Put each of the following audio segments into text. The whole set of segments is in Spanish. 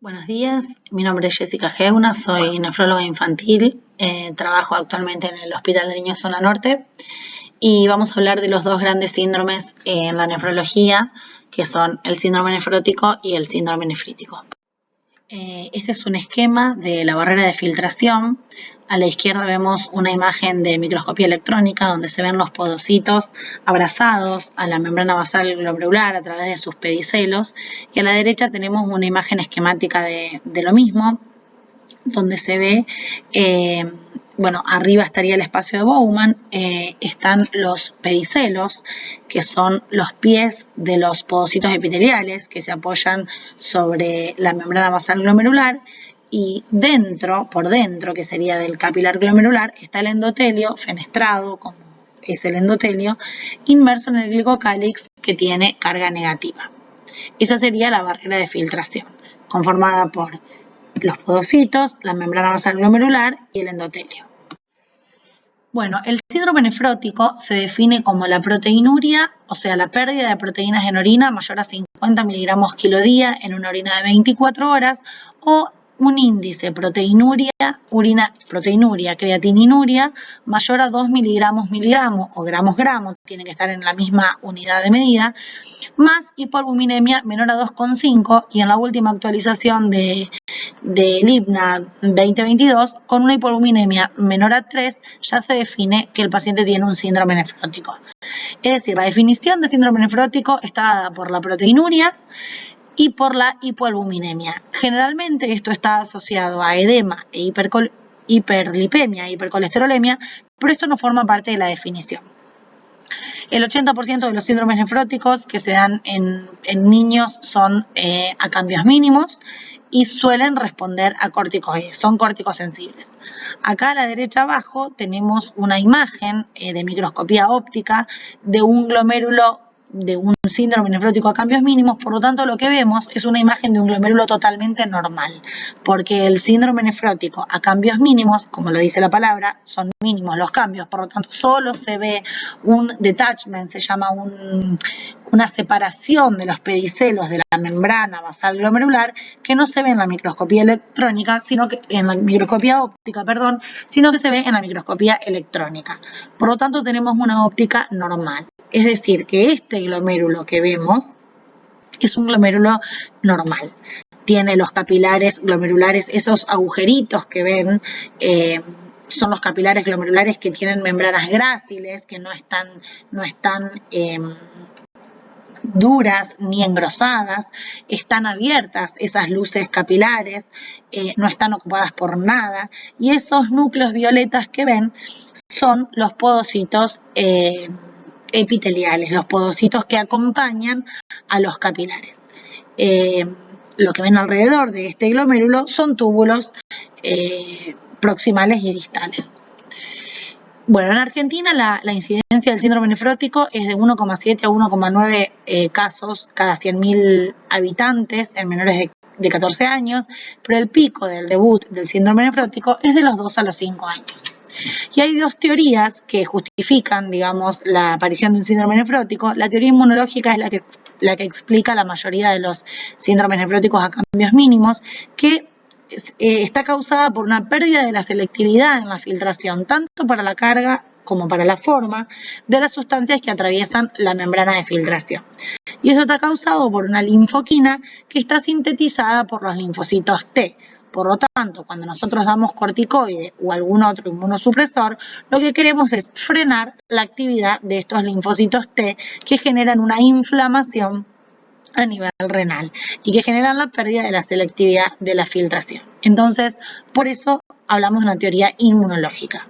Buenos días, mi nombre es Jessica Geuna, soy nefróloga infantil, trabajo actualmente en el Hospital de Niños Zona Norte y vamos a hablar de los dos grandes síndromes en la nefrología, que son el síndrome nefrótico y el síndrome nefrítico. Este es un esquema de la barrera de filtración. A la izquierda vemos una imagen de microscopía electrónica donde se ven los podocitos abrazados a la membrana basal glomerular a través de sus pedicelos, y a la derecha tenemos una imagen esquemática de lo mismo, donde se ve, arriba estaría el espacio de Bowman, están los pedicelos, que son los pies de los podocitos epiteliales que se apoyan sobre la membrana basal glomerular, y por dentro, que sería del capilar glomerular, está el endotelio fenestrado, como es el endotelio, inmerso en el glicocálix que tiene carga negativa. Esa sería la barrera de filtración, conformada por los podocitos, la membrana basal glomerular y el endotelio. Bueno, el síndrome nefrótico se define como la proteinuria, o sea, la pérdida de proteínas en orina mayor a 50 miligramos kilo día en una orina de 24 horas, o un índice proteinuria, creatininuria mayor a 2 miligramos o gramos, tiene que estar en la misma unidad de medida, más hipoalbuminemia menor a 2,5, y en la última actualización del IBNA 2022, con una hipoalbuminemia menor a 3, ya se define que el paciente tiene un síndrome nefrótico. Es decir, la definición de síndrome nefrótico está dada por la proteinuria y por la hipoalbuminemia. Generalmente esto está asociado a edema e hiperlipemia, hipercolesterolemia, pero esto no forma parte de la definición. El 80% de los síndromes nefróticos que se dan en niños son a cambios mínimos y suelen responder a corticoides, son corticosensibles. Acá a la derecha abajo tenemos una imagen de microscopía óptica de un glomérulo de un síndrome nefrótico a cambios mínimos. Por lo tanto, lo que vemos es una imagen de un glomérulo totalmente normal, porque el síndrome nefrótico a cambios mínimos, como lo dice la palabra, son mínimos los cambios, por lo tanto solo se ve un detachment, se llama una separación de los pedicelos de la membrana basal glomerular, que no se ve en la microscopía electrónica, sino que en la microscopía óptica, sino que se ve en la microscopía electrónica. Por lo tanto, tenemos una óptica normal. Es decir, que este glomérulo que vemos es un glomérulo normal. Tiene los capilares glomerulares, esos agujeritos que ven, son los capilares glomerulares que tienen membranas gráciles, que no están duras ni engrosadas, están abiertas esas luces capilares, no están ocupadas por nada, y esos núcleos violetas que ven son los podocitos epiteliales, los podocitos que acompañan a los capilares. Lo que ven alrededor de este glomérulo son túbulos proximales y distales. Bueno, en Argentina la incidencia del síndrome nefrótico es de 1,7 a 1,9 casos cada 100.000 habitantes en menores de 14 años, pero el pico del debut del síndrome nefrótico es de los 2 a los 5 años. Y hay dos teorías que justifican, la aparición de un síndrome nefrótico. La teoría inmunológica es la que explica la mayoría de los síndromes nefróticos a cambios mínimos, que está causada por una pérdida de la selectividad en la filtración, tanto para la carga como para la forma de las sustancias que atraviesan la membrana de filtración. Y eso está causado por una linfoquina que está sintetizada por los linfocitos T. Por lo tanto, cuando nosotros damos corticoide o algún otro inmunosupresor, lo que queremos es frenar la actividad de estos linfocitos T, que generan una inflamación a nivel renal y que generan la pérdida de la selectividad de la filtración. Entonces, por eso hablamos de una teoría inmunológica.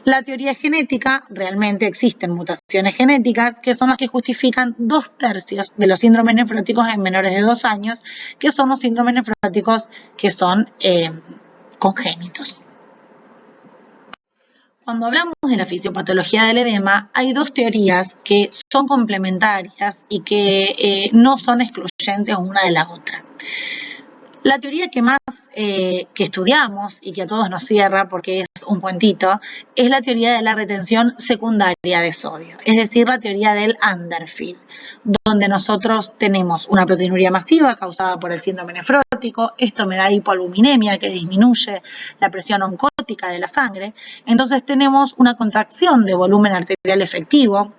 La teoría genética, realmente existen mutaciones genéticas que son las que justifican 2/3 de los síndromes nefróticos en menores de 2 años, que son los síndromes nefróticos que son congénitos. Cuando hablamos de la fisiopatología del edema, hay dos teorías que son complementarias y que no son excluyentes una de la otra. La teoría que más que estudiamos y que a todos nos cierra porque es un cuentito, es la teoría de la retención secundaria de sodio, es decir, la teoría del underfill, donde nosotros tenemos una proteinuria masiva causada por el síndrome nefrótico. Esto me da hipoalbuminemia, que disminuye la presión oncótica de la sangre. Entonces tenemos una contracción de volumen arterial efectivo,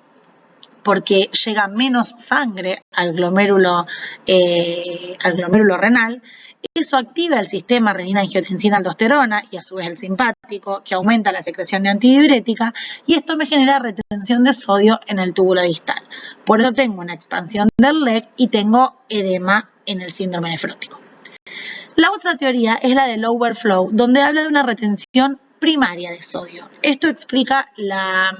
porque llega menos sangre al glomérulo renal. Eso activa el sistema renina-angiotensina-aldosterona y a su vez el simpático, que aumenta la secreción de antidiurética, y esto me genera retención de sodio en el túbulo distal. Por eso tengo una expansión del LEG y tengo edema en el síndrome nefrótico. La otra teoría es la del overflow, donde habla de una retención primaria de sodio. Esto explica la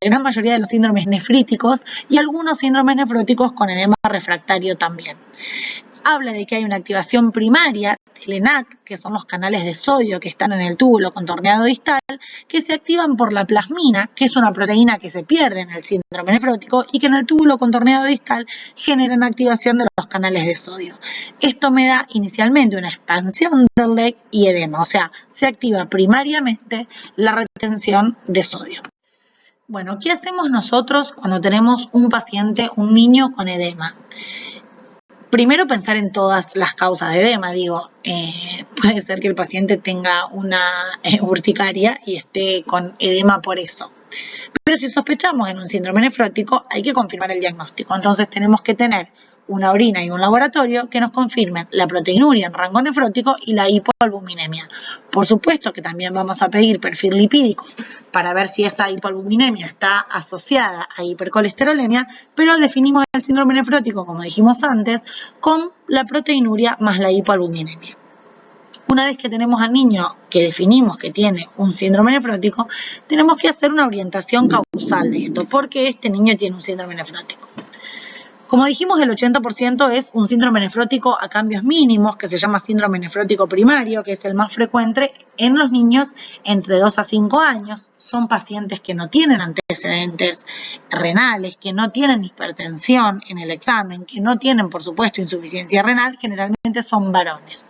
gran mayoría de los síndromes nefríticos y algunos síndromes nefróticos con edema refractario también. Habla de que hay una activación primaria del ENaC, que son los canales de sodio que están en el túbulo contorneado distal, que se activan por la plasmina, que es una proteína que se pierde en el síndrome nefrótico y que en el túbulo contorneado distal generan activación de los canales de sodio. Esto me da inicialmente una expansión del LEG y edema, o sea, se activa primariamente la retención de sodio. Bueno, ¿qué hacemos nosotros cuando tenemos un paciente, un niño con edema? Primero pensar en todas las causas de edema, puede ser que el paciente tenga una urticaria y esté con edema por eso. Pero si sospechamos en un síndrome nefrótico, hay que confirmar el diagnóstico. Entonces tenemos que tener una orina y un laboratorio que nos confirmen la proteinuria en rango nefrótico y la hipoalbuminemia. Por supuesto que también vamos a pedir perfil lipídico para ver si esa hipoalbuminemia está asociada a hipercolesterolemia, pero definimos el síndrome nefrótico, como dijimos antes, con la proteinuria más la hipoalbuminemia. Una vez que tenemos al niño que definimos que tiene un síndrome nefrótico, tenemos que hacer una orientación causal de esto, porque este niño tiene un síndrome nefrótico. Como dijimos, el 80% es un síndrome nefrótico a cambios mínimos, que se llama síndrome nefrótico primario, que es el más frecuente en los niños entre 2 a 5 años. Son pacientes que no tienen antecedentes renales, que no tienen hipertensión en el examen, que no tienen, por supuesto, insuficiencia renal, generalmente son varones.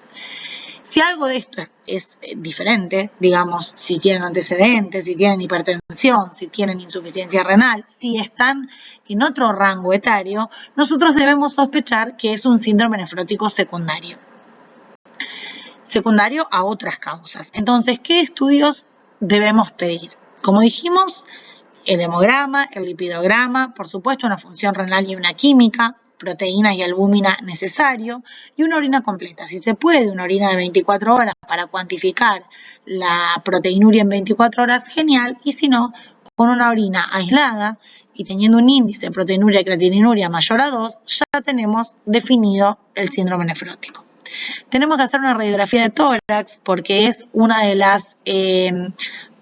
Si algo de esto es diferente, digamos, si tienen antecedentes, si tienen hipertensión, si tienen insuficiencia renal, si están en otro rango etario, nosotros debemos sospechar que es un síndrome nefrótico secundario. Secundario a otras causas. Entonces, ¿qué estudios debemos pedir? Como dijimos, el hemograma, el lipidograma, por supuesto una función renal y una química, proteínas y albúmina necesario, y una orina completa. Si se puede, una orina de 24 horas para cuantificar la proteinuria en 24 horas, genial, y si no, con una orina aislada y teniendo un índice de proteinuria y creatininuria mayor a 2, ya tenemos definido el síndrome nefrótico. Tenemos que hacer una radiografía de tórax porque es una de las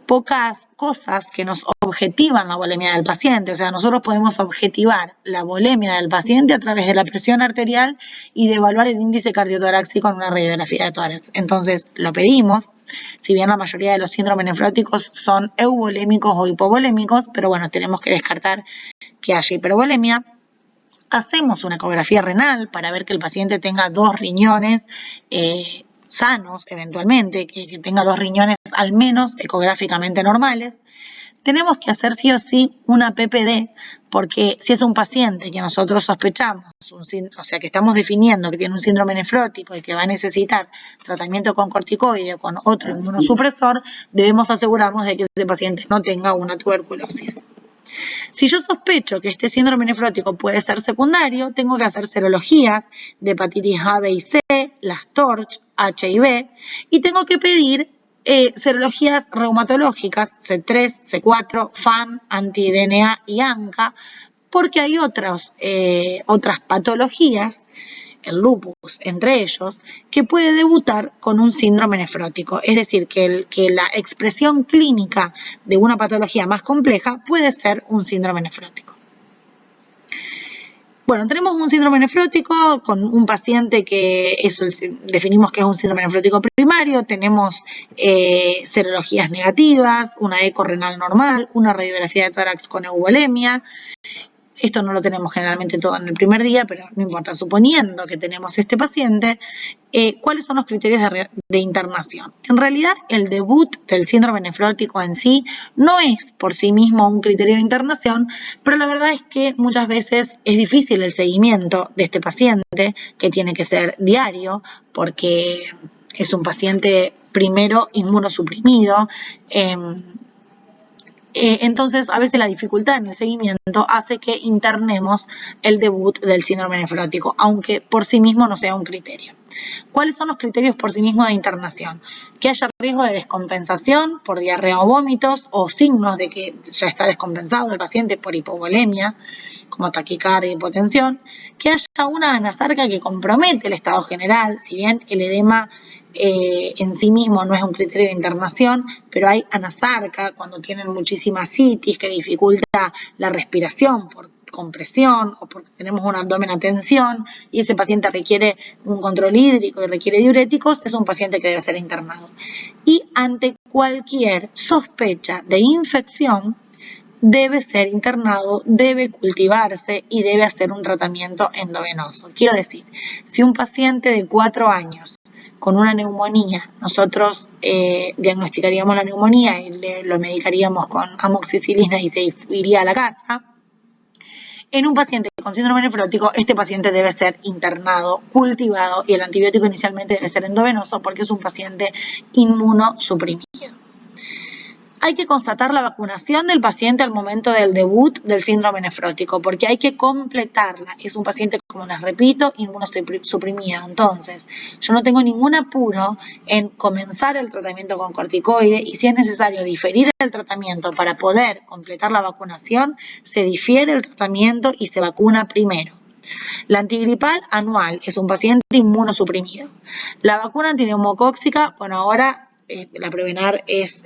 pocas cosas que nos objetivan la volemia del paciente. O sea, nosotros podemos objetivar la volemia del paciente a través de la presión arterial y de evaluar el índice cardiotorácico en una radiografía de tórax. Entonces, lo pedimos, si bien la mayoría de los síndromes nefróticos son euvolémicos o hipovolémicos, pero bueno, tenemos que descartar que haya hipervolemia. Hacemos una ecografía renal para ver que el paciente tenga 2 riñones sanos, eventualmente, que tenga 2 riñones al menos ecográficamente normales. Tenemos que hacer sí o sí una PPD, porque si es un paciente que nosotros sospechamos, o sea que estamos definiendo que tiene un síndrome nefrótico y que va a necesitar tratamiento con corticoide o con otro inmunosupresor, debemos asegurarnos de que ese paciente no tenga una tuberculosis. Si yo sospecho que este síndrome nefrótico puede ser secundario, tengo que hacer serologías de hepatitis A, B y C, las TORCH, H y B, y tengo que pedir serologías reumatológicas, C3, C4, FAN, anti-DNA y ANCA, porque hay otras patologías, el lupus entre ellos, que puede debutar con un síndrome nefrótico. Es decir, que la expresión clínica de una patología más compleja puede ser un síndrome nefrótico. Bueno, tenemos un síndrome nefrótico con un paciente que definimos que es un síndrome nefrótico primario, tenemos serologías negativas, una eco renal normal, una radiografía de tórax con euvolemia. esto no lo tenemos generalmente todo en el primer día, pero no importa, suponiendo que tenemos este paciente, ¿cuáles son los criterios de internación? En realidad, el debut del síndrome nefrótico en sí no es por sí mismo un criterio de internación, pero la verdad es que muchas veces es difícil el seguimiento de este paciente, que tiene que ser diario, porque es un paciente primero inmunosuprimido. Entonces, a veces la dificultad en el seguimiento hace que internemos el debut del síndrome nefrótico, aunque por sí mismo no sea un criterio. ¿Cuáles son los criterios por sí mismos de internación? Que haya riesgo de descompensación por diarrea o vómitos, o signos de que ya está descompensado el paciente por hipovolemia, como taquicardia y hipotensión. Que haya una anasarca que compromete el estado general, si bien el edema en sí mismo no es un criterio de internación, pero hay anasarca cuando tienen muchísima citis que dificulta la respiración por compresión o porque tenemos un abdomen a tensión y ese paciente requiere un control hídrico y requiere diuréticos, es un paciente que debe ser internado. Y ante cualquier sospecha de infección, debe ser internado, debe cultivarse y debe hacer un tratamiento endovenoso. Quiero decir, si un paciente de 4 años con una neumonía, nosotros diagnosticaríamos la neumonía y lo medicaríamos con amoxicilina y se iría a la casa. En un paciente con síndrome nefrótico, este paciente debe ser internado, cultivado y el antibiótico inicialmente debe ser endovenoso porque es un paciente inmunosuprimido. Hay que constatar la vacunación del paciente al momento del debut del síndrome nefrótico, porque hay que completarla. Es un paciente, como les repito, inmunosuprimido. Entonces, yo no tengo ningún apuro en comenzar el tratamiento con corticoide y si es necesario diferir el tratamiento para poder completar la vacunación, se difiere el tratamiento y se vacuna primero. La antigripal anual es un paciente inmunosuprimido. La vacuna antineumocóxica, bueno, ahora la Prevenar es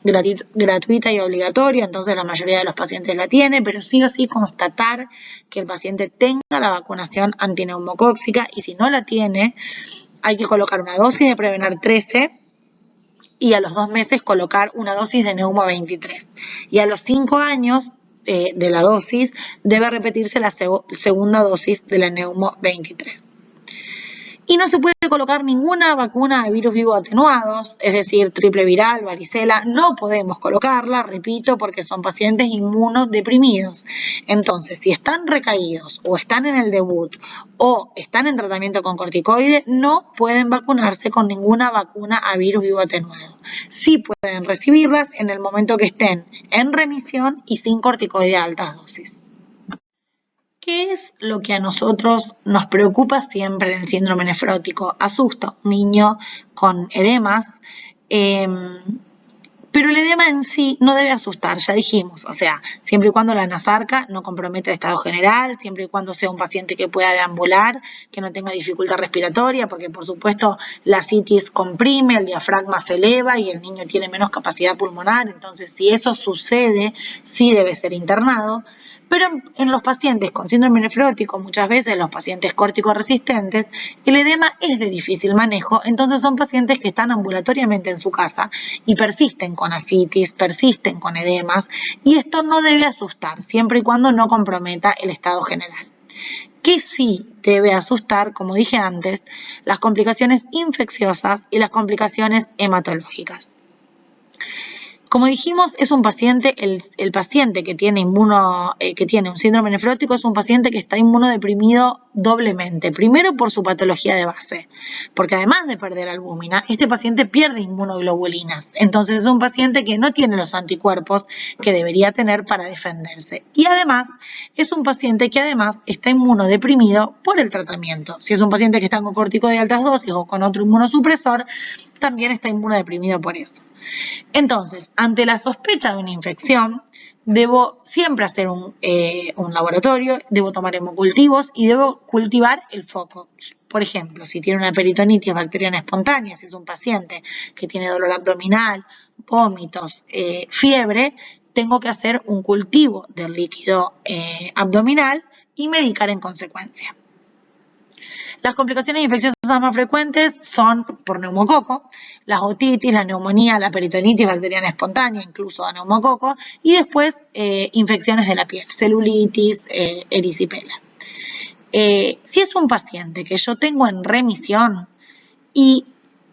gratuita y obligatoria, entonces la mayoría de los pacientes la tiene, pero sí o sí constatar que el paciente tenga la vacunación antineumocóxica y si no la tiene, hay que colocar una dosis de Prevenar 13 y a los 2 meses colocar una dosis de Neumo 23. Y a los 5 años de la dosis debe repetirse la segunda dosis de la Neumo 23. Y no se puede colocar ninguna vacuna de virus vivos atenuados, es decir, triple viral, varicela, no podemos colocarla, repito, porque son pacientes inmunodeprimidos. Entonces, si están recaídos o están en el debut o están en tratamiento con corticoide, no pueden vacunarse con ninguna vacuna a virus vivo atenuado. Sí pueden recibirlas en el momento que estén en remisión y sin corticoide a altas dosis. ¿Qué es lo que a nosotros nos preocupa siempre en el síndrome nefrótico? Asusta a un niño con edemas, pero el edema en sí no debe asustar, ya dijimos, o sea, siempre y cuando la anasarca no comprometa el estado general, siempre y cuando sea un paciente que pueda deambular, que no tenga dificultad respiratoria, porque por supuesto la citis comprime, el diafragma se eleva y el niño tiene menos capacidad pulmonar, entonces si eso sucede, sí debe ser internado. Pero en los pacientes con síndrome nefrótico, muchas veces los pacientes córtico-resistentes, el edema es de difícil manejo, entonces son pacientes que están ambulatoriamente en su casa y persisten con ascitis, persisten con edemas, y esto no debe asustar, siempre y cuando no comprometa el estado general. Que sí debe asustar, como dije antes, las complicaciones infecciosas y las complicaciones hematológicas. Como dijimos, es un paciente, el paciente que tiene un síndrome nefrótico es un paciente que está inmunodeprimido doblemente. Primero por su patología de base, porque además de perder albúmina, este paciente pierde inmunoglobulinas. Entonces es un paciente que no tiene los anticuerpos que debería tener para defenderse. Y además es un paciente que además está inmunodeprimido por el tratamiento. Si es un paciente que está con corticoide de altas dosis o con otro inmunosupresor, también está inmunodeprimido por eso. Entonces, ante la sospecha de una infección, debo siempre hacer un laboratorio, debo tomar hemocultivos y debo cultivar el foco. Por ejemplo, si tiene una peritonitis bacteriana espontánea, si es un paciente que tiene dolor abdominal, vómitos, fiebre, tengo que hacer un cultivo del líquido abdominal y medicar en consecuencia. Las complicaciones infecciosas más frecuentes son por neumococo, las otitis, la neumonía, la peritonitis bacteriana espontánea, incluso a neumococo, y después infecciones de la piel, celulitis, erisipela. Si es un paciente que yo tengo en remisión y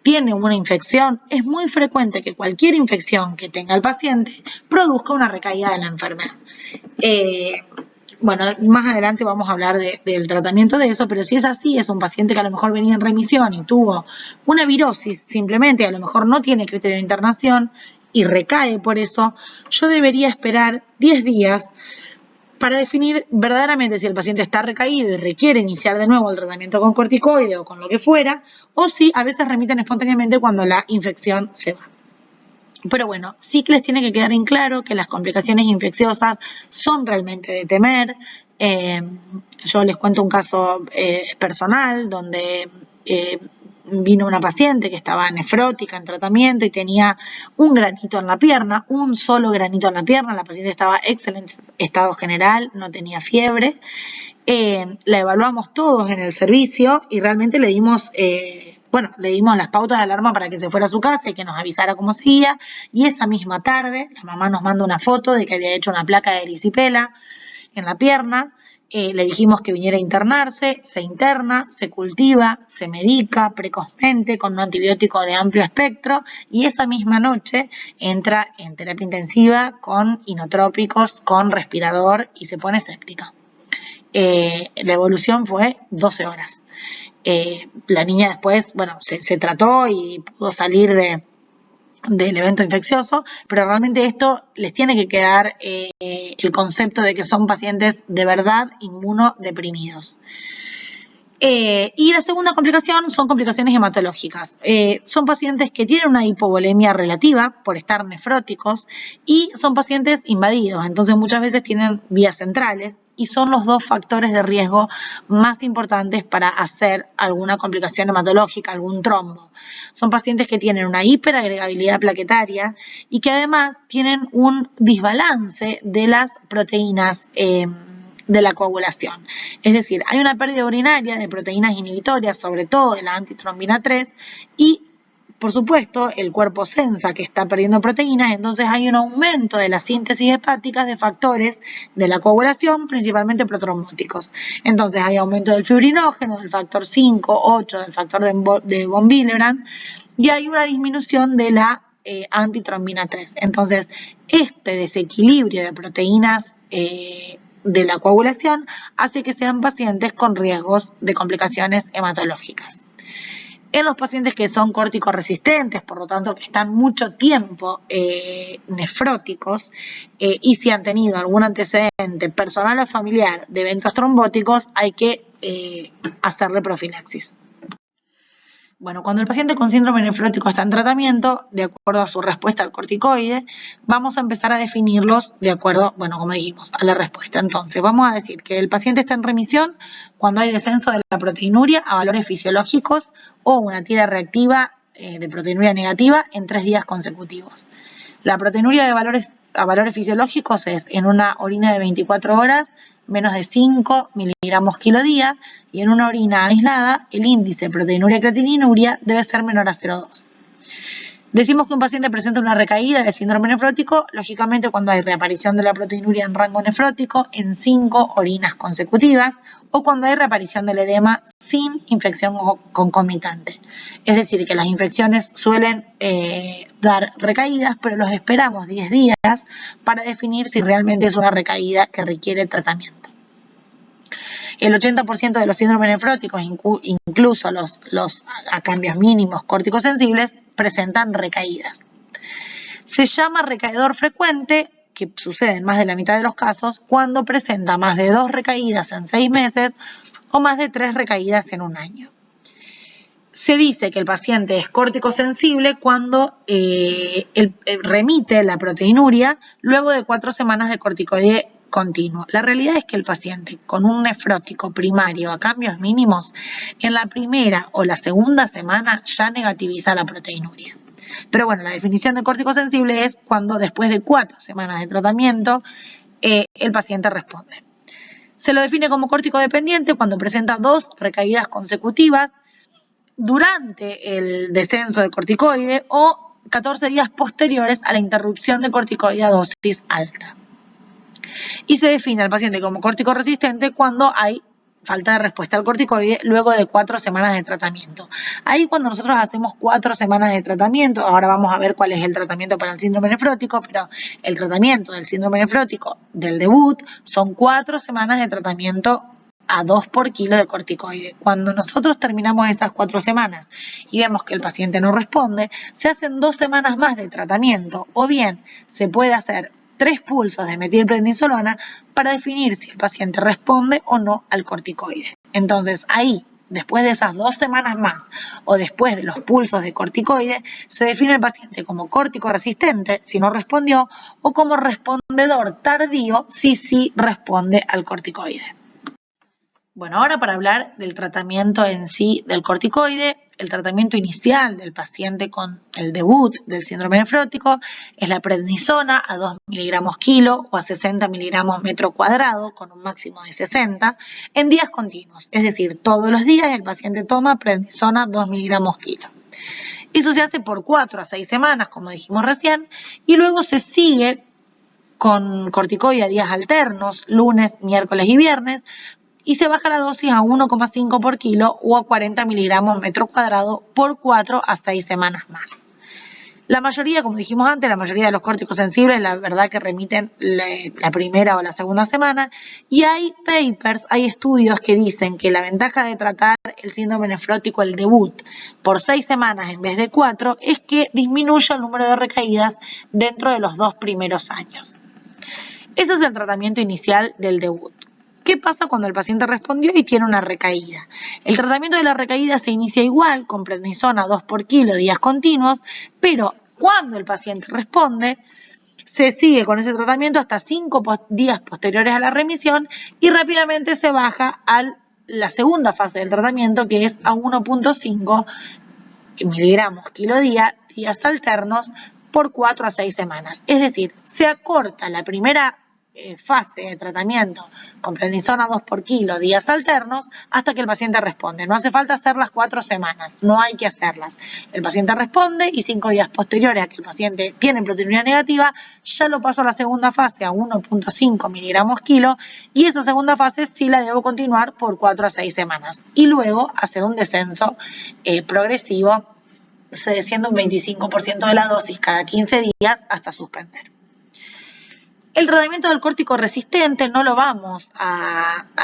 tiene una infección, es muy frecuente que cualquier infección que tenga el paciente produzca una recaída de la enfermedad. Bueno, más adelante vamos a hablar del tratamiento de eso, pero si es así, es un paciente que a lo mejor venía en remisión y tuvo una virosis simplemente, a lo mejor no tiene criterio de internación y recae por eso, yo debería esperar 10 días para definir verdaderamente si el paciente está recaído y requiere iniciar de nuevo el tratamiento con corticoide o con lo que fuera, o si a veces remiten espontáneamente cuando la infección se va. Pero bueno, sí que les tiene que quedar en claro que las complicaciones infecciosas son realmente de temer. Yo les cuento un caso personal donde vino una paciente que estaba nefrótica en tratamiento y tenía un granito en la pierna, un solo granito en la pierna. La paciente estaba en excelente estado general, no tenía fiebre. La evaluamos todos en el servicio y realmente le dimos las pautas de alarma para que se fuera a su casa y que nos avisara cómo seguía. Y esa misma tarde, la mamá nos manda una foto de que había hecho una placa de erisipela en la pierna. Le dijimos que viniera a internarse, se interna, se cultiva, se medica precozmente con un antibiótico de amplio espectro y esa misma noche entra en terapia intensiva con inotrópicos, con respirador y se pone séptica. La evolución fue 12 horas. La niña después, se trató y pudo salir del evento infeccioso, pero realmente esto les tiene que quedar el concepto de que son pacientes de verdad inmunodeprimidos. Y la segunda complicación son complicaciones hematológicas. Son pacientes que tienen una hipovolemia relativa por estar nefróticos y son pacientes invadidos, entonces muchas veces tienen vías centrales y son los dos factores de riesgo más importantes para hacer alguna complicación hematológica, algún trombo. Son pacientes que tienen una hiperagregabilidad plaquetaria y que además tienen un desbalance de las proteínas de la coagulación. Es decir, hay una pérdida urinaria de proteínas inhibitorias, sobre todo de la antitrombina 3, y por supuesto el cuerpo sensa que está perdiendo proteínas, entonces hay un aumento de la síntesis hepática de factores de la coagulación, principalmente protrombóticos. Entonces hay aumento del fibrinógeno, del factor 5, 8, del factor de von Willebrand, y hay una disminución de la antitrombina 3. Entonces, este desequilibrio de proteínas de la coagulación hace que sean pacientes con riesgos de complicaciones hematológicas. En los pacientes que son corticoresistentes, por lo tanto que están mucho tiempo nefróticos y si han tenido algún antecedente personal o familiar de eventos trombóticos, hay que hacerle profilaxis. Bueno, cuando el paciente con síndrome nefrótico está en tratamiento, de acuerdo a su respuesta al corticoide, vamos a empezar a definirlos de acuerdo, como dijimos, a la respuesta. Entonces, vamos a decir que el paciente está en remisión cuando hay descenso de la proteinuria a valores fisiológicos o una tira reactiva de proteinuria negativa en 3 días consecutivos. La proteinuria a valores fisiológicos es en una orina de 24 horas menos de 5 miligramos kilo día y en una orina aislada el índice proteinuria-creatininuria debe ser menor a 0,2. Decimos que un paciente presenta una recaída de síndrome nefrótico, lógicamente cuando hay reaparición de la proteinuria en rango nefrótico en 5 orinas consecutivas o cuando hay reaparición del edema sin infección concomitante. Es decir, que las infecciones suelen dar recaídas, pero los esperamos 10 días para definir si realmente es una recaída que requiere tratamiento. El 80% de los síndromes nefróticos, incluso los a cambios mínimos córtico-sensibles, presentan recaídas. Se llama recaedor frecuente, que sucede en más de la mitad de los casos, cuando presenta más de 2 recaídas en 6 meses o más de 3 recaídas en un año. Se dice que el paciente es córtico-sensible cuando remite la proteinuria luego de 4 semanas de corticoide continuo. La realidad es que el paciente con un nefrótico primario a cambios mínimos, en la primera o la segunda semana ya negativiza la proteinuria. Pero la definición de córtico sensible es cuando después de 4 semanas de tratamiento el paciente responde. Se lo define como córtico-dependiente cuando presenta 2 recaídas consecutivas durante el descenso de corticoide o 14 días posteriores a la interrupción de corticoide a dosis alta. Y se define al paciente como córtico resistente cuando hay falta de respuesta al corticoide luego de 4 semanas de tratamiento. Ahí cuando nosotros hacemos 4 semanas de tratamiento, ahora vamos a ver cuál es el tratamiento para el síndrome nefrótico, pero el tratamiento del síndrome nefrótico del debut son 4 semanas de tratamiento a 2 por kilo de corticoide. Cuando nosotros terminamos esas 4 semanas y vemos que el paciente no responde, se hacen 2 semanas más de tratamiento o bien se puede hacer 3 pulsos de metilprednisolona para definir si el paciente responde o no al corticoide. Entonces ahí, después de esas 2 semanas más o después de los pulsos de corticoide, se define el paciente como córtico resistente si no respondió o como respondedor tardío si sí responde al corticoide. Bueno, ahora para hablar del tratamiento en sí del corticoide, el tratamiento inicial del paciente con el debut del síndrome nefrótico es la prednisona a 2 miligramos kilo o a 60 miligramos metro cuadrado con un máximo de 60 en días continuos. Es decir, todos los días el paciente toma prednisona 2 miligramos kilo. Eso se hace por 4 a 6 semanas, como dijimos recién, y luego se sigue con corticoide a días alternos, lunes, miércoles y viernes, y se baja la dosis a 1,5 por kilo o a 40 miligramos metro cuadrado por 4 a 6 semanas más. La mayoría, como dijimos antes, la mayoría de los córticos sensibles, la verdad que remiten la primera o la segunda semana, y hay papers, hay estudios que dicen que la ventaja de tratar el síndrome nefrótico, el debut, por 6 semanas en vez de 4, es que disminuye el número de recaídas dentro de los 2 primeros años. Ese es el tratamiento inicial del debut. ¿Qué pasa cuando el paciente respondió y tiene una recaída? El tratamiento de la recaída se inicia igual, con prednisona 2 por kilo días continuos, pero cuando el paciente responde, se sigue con ese tratamiento hasta 5 días posteriores a la remisión y rápidamente se baja a la segunda fase del tratamiento, que es a 1,5 miligramos kilo día, días alternos, por 4 a 6 semanas. Es decir, se acorta la primera fase de tratamiento con prednisona 2 por kilo, días alternos, hasta que el paciente responde. No hace falta hacer las 4 semanas, no hay que hacerlas. El paciente responde y 5 días posteriores a que el paciente tiene proteinuria negativa, ya lo paso a la segunda fase a 1,5 miligramos kilo y esa segunda fase sí la debo continuar por 4 a 6 semanas y luego hacer un descenso progresivo, se desciende un 25% de la dosis cada 15 días hasta suspender. El tratamiento del córtico resistente no nos vamos a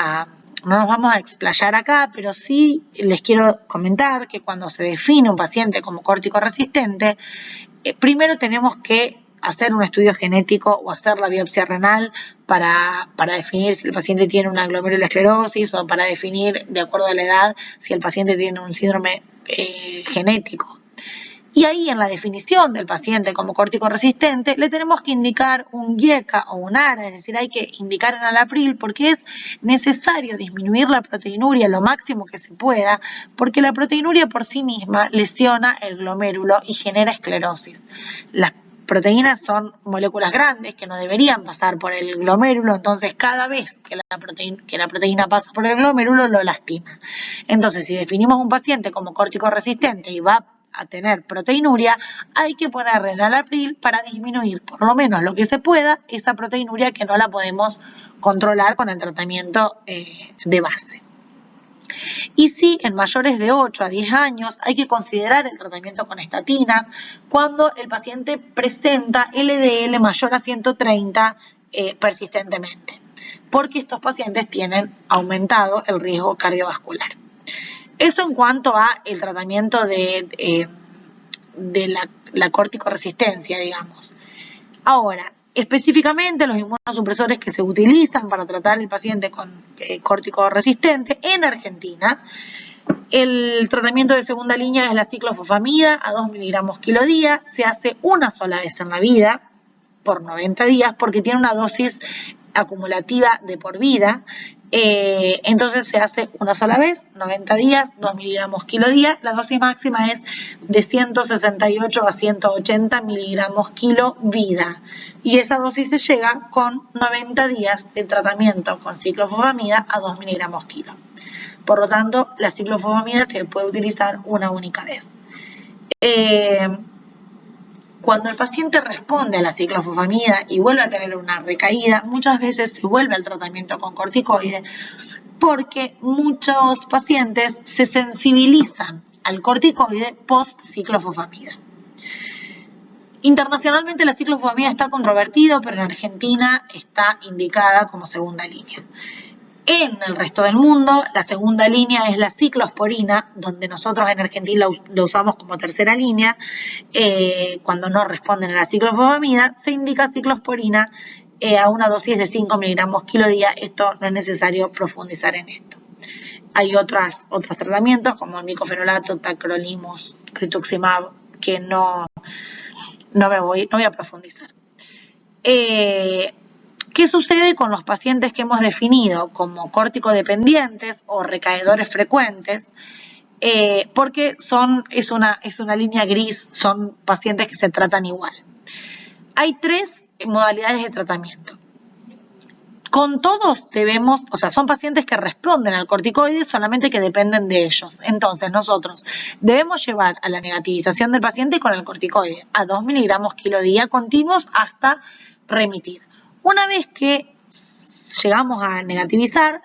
explayar acá, pero sí les quiero comentar que cuando se define un paciente como córtico resistente, primero tenemos que hacer un estudio genético o hacer la biopsia renal para definir si el paciente tiene una glomerulosclerosis o para definir, de acuerdo a la edad, si el paciente tiene un síndrome genético. Y ahí en la definición del paciente como córtico resistente le tenemos que indicar un GIECA o un ARA, es decir, hay que indicar en Alapril porque es necesario disminuir la proteinuria lo máximo que se pueda porque la proteinuria por sí misma lesiona el glomérulo y genera esclerosis. Las proteínas son moléculas grandes que no deberían pasar por el glomérulo, entonces cada vez que la proteína pasa por el glomérulo lo lastima. Entonces, si definimos un paciente como córtico resistente y va a tener proteinuria, hay que ponerle en Alapril para disminuir por lo menos lo que se pueda esa proteinuria que no la podemos controlar con el tratamiento de base. Y sí, en mayores de 8 a 10 años hay que considerar el tratamiento con estatinas cuando el paciente presenta LDL mayor a 130 persistentemente, porque estos pacientes tienen aumentado el riesgo cardiovascular. Eso en cuanto a el tratamiento de la corticoresistencia, digamos. Ahora, específicamente los inmunosupresores que se utilizan para tratar el paciente con corticoresistente en Argentina, el tratamiento de segunda línea es la ciclofosfamida a 2 miligramos kilo día, se hace una sola vez en la vida, por 90 días, porque tiene una dosis acumulativa de por vida. Entonces se hace una sola vez, 90 días, 2 miligramos kilo día. La dosis máxima es de 168 a 180 miligramos kilo vida. Y esa dosis se llega con 90 días de tratamiento con ciclofosfamida a 2 miligramos kilo. Por lo tanto, la ciclofosfamida se puede utilizar una única vez. Cuando el paciente responde a la ciclofosfamida y vuelve a tener una recaída, muchas veces se vuelve al tratamiento con corticoide porque muchos pacientes se sensibilizan al corticoide post-ciclofosfamida. Internacionalmente la ciclofosfamida está controvertido, pero en Argentina está indicada como segunda línea. En el resto del mundo, la segunda línea es la ciclosporina, donde nosotros en Argentina lo usamos como tercera línea. Cuando no responden a la ciclofosfamida, se indica ciclosporina a una dosis de 5 miligramos kilo día. Esto no es necesario profundizar en esto. Hay otros tratamientos como el micofenolato, tacrolimus, rituximab, que no voy a profundizar. ¿Qué sucede con los pacientes que hemos definido como córtico-dependientes o recaedores frecuentes? Porque es una línea gris, son pacientes que se tratan igual. Hay 3 modalidades de tratamiento. Con todos son pacientes que responden al corticoide, solamente que dependen de ellos. Entonces, nosotros debemos llevar a la negativización del paciente con el corticoide a 2 miligramos kilo día continuos hasta remitir. Una vez que llegamos a negativizar,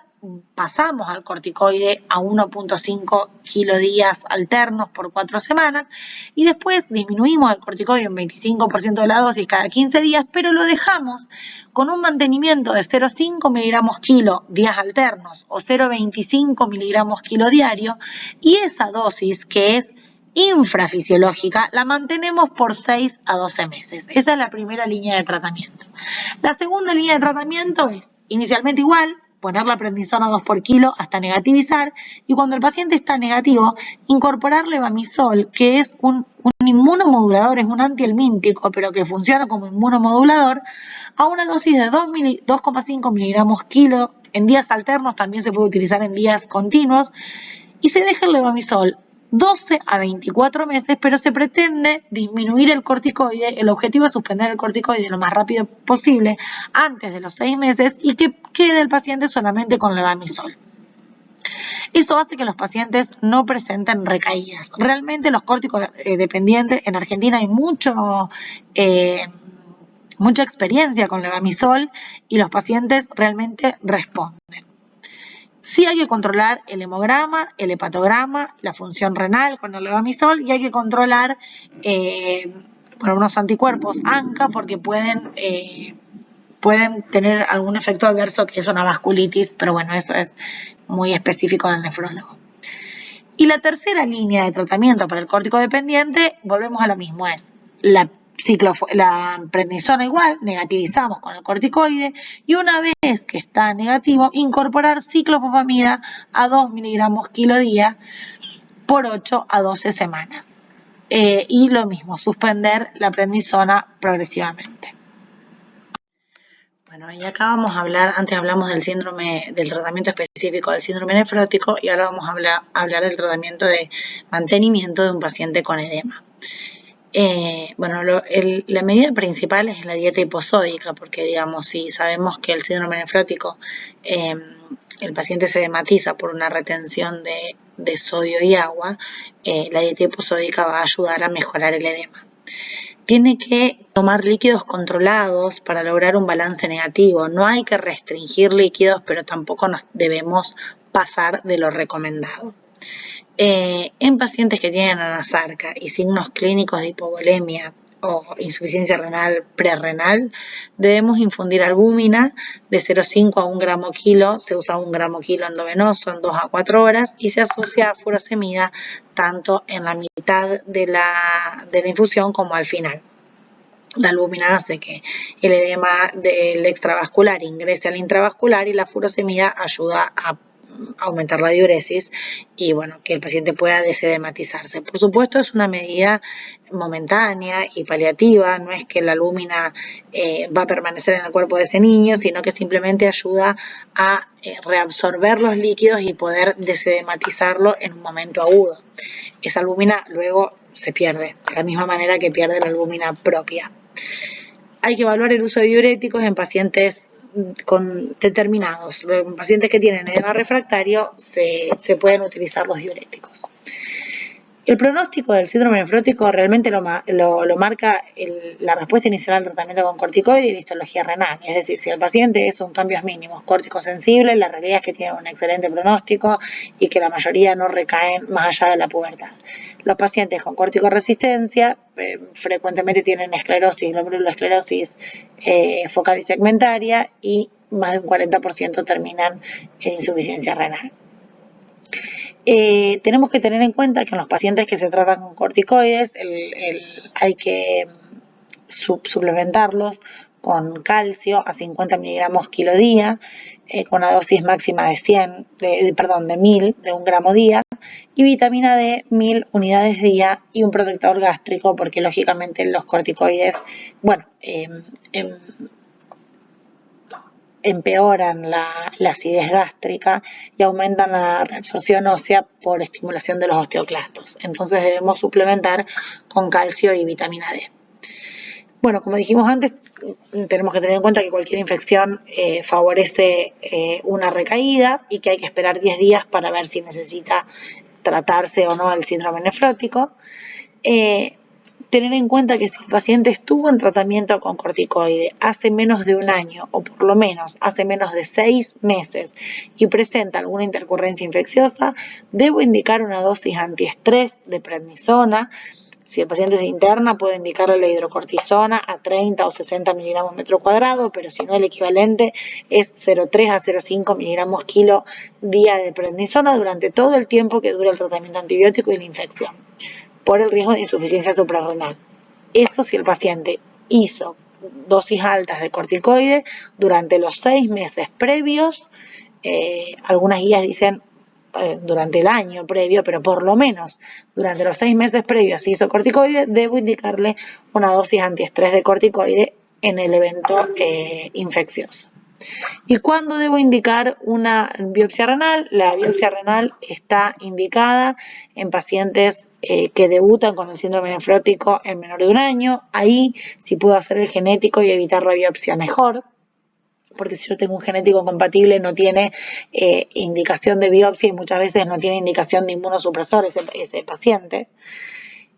pasamos al corticoide a 1.5 kilodías alternos por 4 semanas y después disminuimos el corticoide un 25% de la dosis cada 15 días, pero lo dejamos con un mantenimiento de 0,5 miligramos kilo días alternos o 0,25 miligramos kilo diario, y esa dosis, que es infrafisiológica, la mantenemos por 6 a 12 meses. Esa es la primera línea de tratamiento. La segunda línea de tratamiento es inicialmente igual, poner la prednisona 2 por kilo hasta negativizar, y cuando el paciente está negativo, incorporar levamisol, que es un inmunomodulador, es un antihelmíntico, pero que funciona como inmunomodulador, a una dosis de 2,5 miligramos kilo en días alternos, también se puede utilizar en días continuos, y se deja el levamisol 12 a 24 meses, pero se pretende disminuir el corticoide. El objetivo es suspender el corticoide lo más rápido posible antes de los 6 meses y que quede el paciente solamente con levamisol. Eso hace que los pacientes no presenten recaídas. Realmente los córticos dependientes, en Argentina hay mucha experiencia con levamisol y los pacientes realmente responden. Sí hay que controlar el hemograma, el hepatograma, la función renal con el levamisol, y hay que controlar unos anticuerpos ANCA porque pueden tener algún efecto adverso, que es una vasculitis, pero bueno, eso es muy específico del nefrólogo. Y la tercera línea de tratamiento para el córtico dependiente, volvemos a lo mismo, es la prednisona igual, negativizamos con el corticoide, y una vez que está negativo, incorporar ciclofosfamida a 2 miligramos kilo día por 8 a 12 semanas. Y lo mismo, suspender la prednisona progresivamente. Bueno, y acá vamos a hablar, antes hablamos del tratamiento específico del síndrome nefrótico, y ahora vamos a hablar del tratamiento de mantenimiento de un paciente con edema. La medida principal es la dieta hiposódica, porque digamos, si sabemos que el síndrome nefrótico, el paciente se edematiza por una retención de sodio y agua, la dieta hiposódica va a ayudar a mejorar el edema. Tiene que tomar líquidos controlados para lograr un balance negativo. No hay que restringir líquidos, pero tampoco nos debemos pasar de lo recomendado. En pacientes que tienen anasarca y signos clínicos de hipovolemia o insuficiencia renal prerrenal, debemos infundir albúmina de 0,5 a 1 gramo kilo. Se usa 1 gramo kilo endovenoso en 2 a 4 horas y se asocia a furosemida tanto en la mitad de la infusión como al final. La albúmina hace que el edema del extravascular ingrese al intravascular y la furosemida ayuda a aumentar la diuresis y bueno, que el paciente pueda desedematizarse. Por supuesto, es una medida momentánea y paliativa, no es que la albúmina va a permanecer en el cuerpo de ese niño, sino que simplemente ayuda a reabsorber los líquidos y poder desedematizarlo en un momento agudo. Esa albúmina luego se pierde, de la misma manera que pierde la albúmina propia. Hay que evaluar el uso de diuréticos en pacientes determinados. En pacientes que tienen edema refractario se pueden utilizar los diuréticos. El pronóstico del síndrome nefrótico realmente lo marca la respuesta inicial al tratamiento con corticoide y la histología renal. Es decir, si el paciente es un cambios mínimos córtico-sensible, la realidad es que tiene un excelente pronóstico y que la mayoría no recaen más allá de la pubertad. Los pacientes con córtico-resistencia frecuentemente tienen esclerosis, glomerulosclerosis focal y segmentaria, y más de un 40% terminan en insuficiencia renal. Tenemos que tener en cuenta que en los pacientes que se tratan con corticoides hay que suplementarlos con calcio a 50 miligramos kilo día, con una dosis máxima de 1000, de 1 gramo día, y vitamina D 1000 unidades día, y un protector gástrico, porque lógicamente los corticoides, empeoran la acidez gástrica y aumentan la reabsorción ósea por estimulación de los osteoclastos. Entonces debemos suplementar con calcio y vitamina D. Bueno, como dijimos antes, tenemos que tener en cuenta que cualquier infección favorece una recaída y que hay que esperar 10 días para ver si necesita tratarse o no el síndrome nefrótico. Tener en cuenta que si el paciente estuvo en tratamiento con corticoide hace menos de un año, o por lo menos hace menos de 6 meses, y presenta alguna intercurrencia infecciosa, debo indicar una dosis antiestrés de prednisona. Si el paciente se interna, puedo indicarle la hidrocortisona a 30 o 60 miligramos metro cuadrado, pero si no, el equivalente es 0,3 a 0,5 miligramos kilo día de prednisona durante todo el tiempo que dure el tratamiento antibiótico y la infección, por el riesgo de insuficiencia suprarrenal. Eso si el paciente hizo dosis altas de corticoide durante los 6 meses previos. Algunas guías dicen durante el año previo, pero por lo menos durante los 6 meses previos si hizo corticoide, debo indicarle una dosis antiestrés de corticoide en el evento infeccioso. ¿Y cuándo debo indicar una biopsia renal? La biopsia renal está indicada en pacientes que debutan con el síndrome nefrótico en menor de un año. Ahí, si puedo hacer el genético y evitar la biopsia, mejor, porque si yo tengo un genético compatible no tiene indicación de biopsia y muchas veces no tiene indicación de inmunosupresor ese paciente.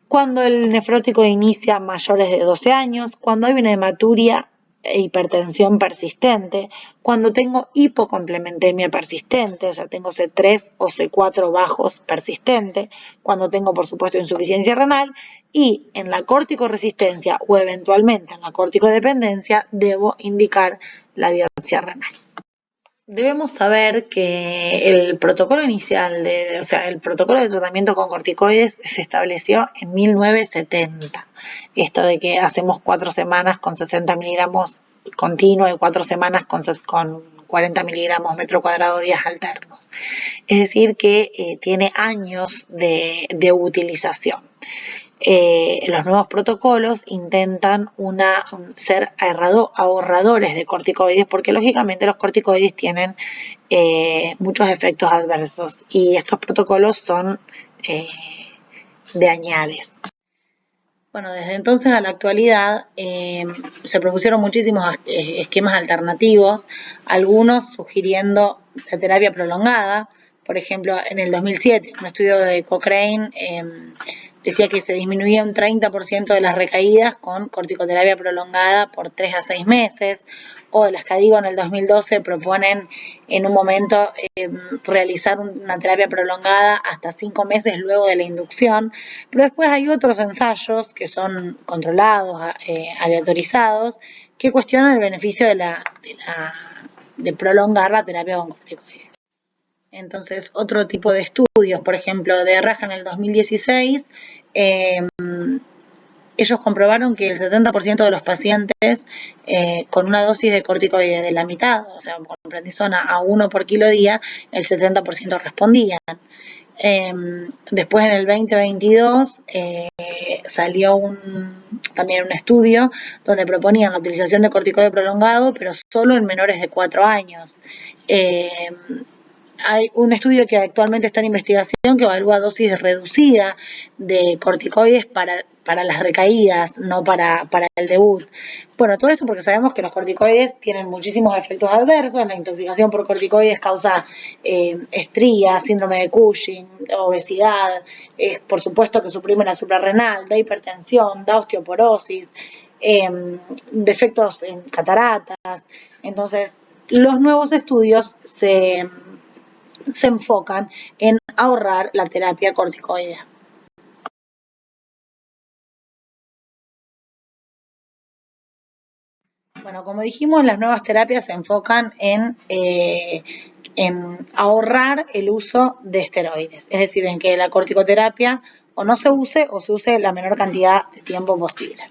Cuando el nefrótico inicia mayores de 12 años, cuando hay una hematuria e hipertensión persistente, cuando tengo hipocomplementemia persistente, o sea, tengo C3 o C4 bajos persistente, cuando tengo, por supuesto, insuficiencia renal, y en la corticoresistencia o eventualmente en la corticodependencia, debo indicar la biopsia renal. Debemos saber que el protocolo inicial, el protocolo de tratamiento con corticoides se estableció en 1970. Esto de que hacemos 4 semanas con 60 miligramos continuo y 4 semanas con 40 miligramos metro cuadrado días alternos. Es decir, que tiene años de utilización. Los nuevos protocolos intentan ser ahorradores de corticoides, porque lógicamente los corticoides tienen muchos efectos adversos y estos protocolos son de añares. Bueno, desde entonces a la actualidad se propusieron muchísimos esquemas alternativos, algunos sugiriendo la terapia prolongada. Por ejemplo, en el 2007, un estudio de Cochrane decía que se disminuía un 30% de las recaídas con corticoterapia prolongada por 3 a 6 meses, o las CADIGO en el 2012 proponen en un momento realizar una terapia prolongada hasta 5 meses luego de la inducción, pero después hay otros ensayos que son controlados, aleatorizados, que cuestionan el beneficio de prolongar la terapia con corticoides. Entonces, otro tipo de estudios, por ejemplo, de Raja en el 2016, ellos comprobaron que el 70% de los pacientes con una dosis de corticoide de la mitad, o sea, con prednisona a 1 por kilo día, el 70% respondían. Después en el 2022 salió también un estudio donde proponían la utilización de corticoide prolongado, pero solo en menores de 4 años. Hay un estudio que actualmente está en investigación que evalúa dosis reducida de corticoides para las recaídas, no para el debut. Bueno, todo esto porque sabemos que los corticoides tienen muchísimos efectos adversos. La intoxicación por corticoides causa estrías, síndrome de Cushing, obesidad, por supuesto que suprime la suprarrenal, da hipertensión, da osteoporosis, defectos en cataratas. Entonces, los nuevos estudios se enfocan en ahorrar la terapia corticoidea. Bueno, como dijimos, las nuevas terapias se enfocan en ahorrar el uso de esteroides, es decir, en que la corticoterapia o no se use o se use la menor cantidad de tiempo posible.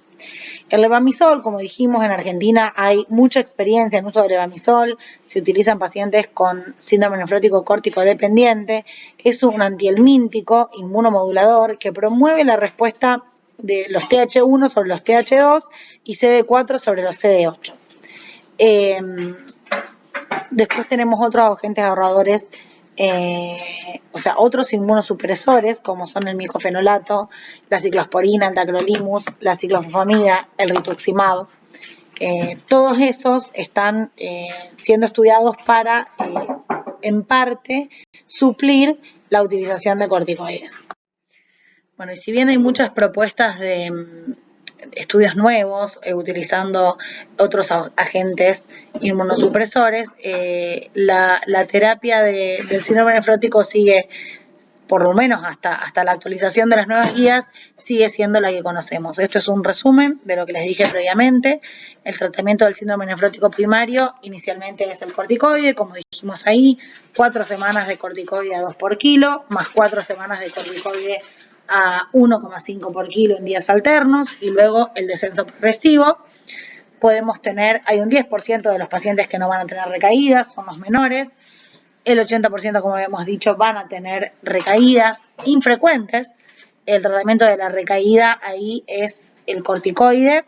El levamisol, como dijimos, en Argentina hay mucha experiencia en uso de levamisol, se utiliza en pacientes con síndrome nefrótico córtico dependiente, es un antihelmíntico inmunomodulador que promueve la respuesta de los TH1 sobre los TH2 y CD4 sobre los CD8. Después tenemos otros agentes ahorradores, otros inmunosupresores, como son el micofenolato, la ciclosporina, el tacrolimus, la ciclofosfamida, el rituximab. Todos esos están siendo estudiados para, en parte, suplir la utilización de corticoides. Bueno, y si bien hay muchas propuestas de estudios nuevos utilizando otros agentes inmunosupresores, la terapia del síndrome nefrótico sigue, por lo menos hasta la actualización de las nuevas guías, sigue siendo la que conocemos. Esto es un resumen de lo que les dije previamente. El tratamiento del síndrome nefrótico primario inicialmente es el corticoide, como dijimos ahí, 4 semanas de corticoide a 2 por kilo, más 4 semanas de corticoide a 1,5 por kilo en días alternos y luego el descenso progresivo. Hay un 10% de los pacientes que no van a tener recaídas, son los menores. El 80%, como habíamos dicho, van a tener recaídas infrecuentes. El tratamiento de la recaída ahí es el corticoide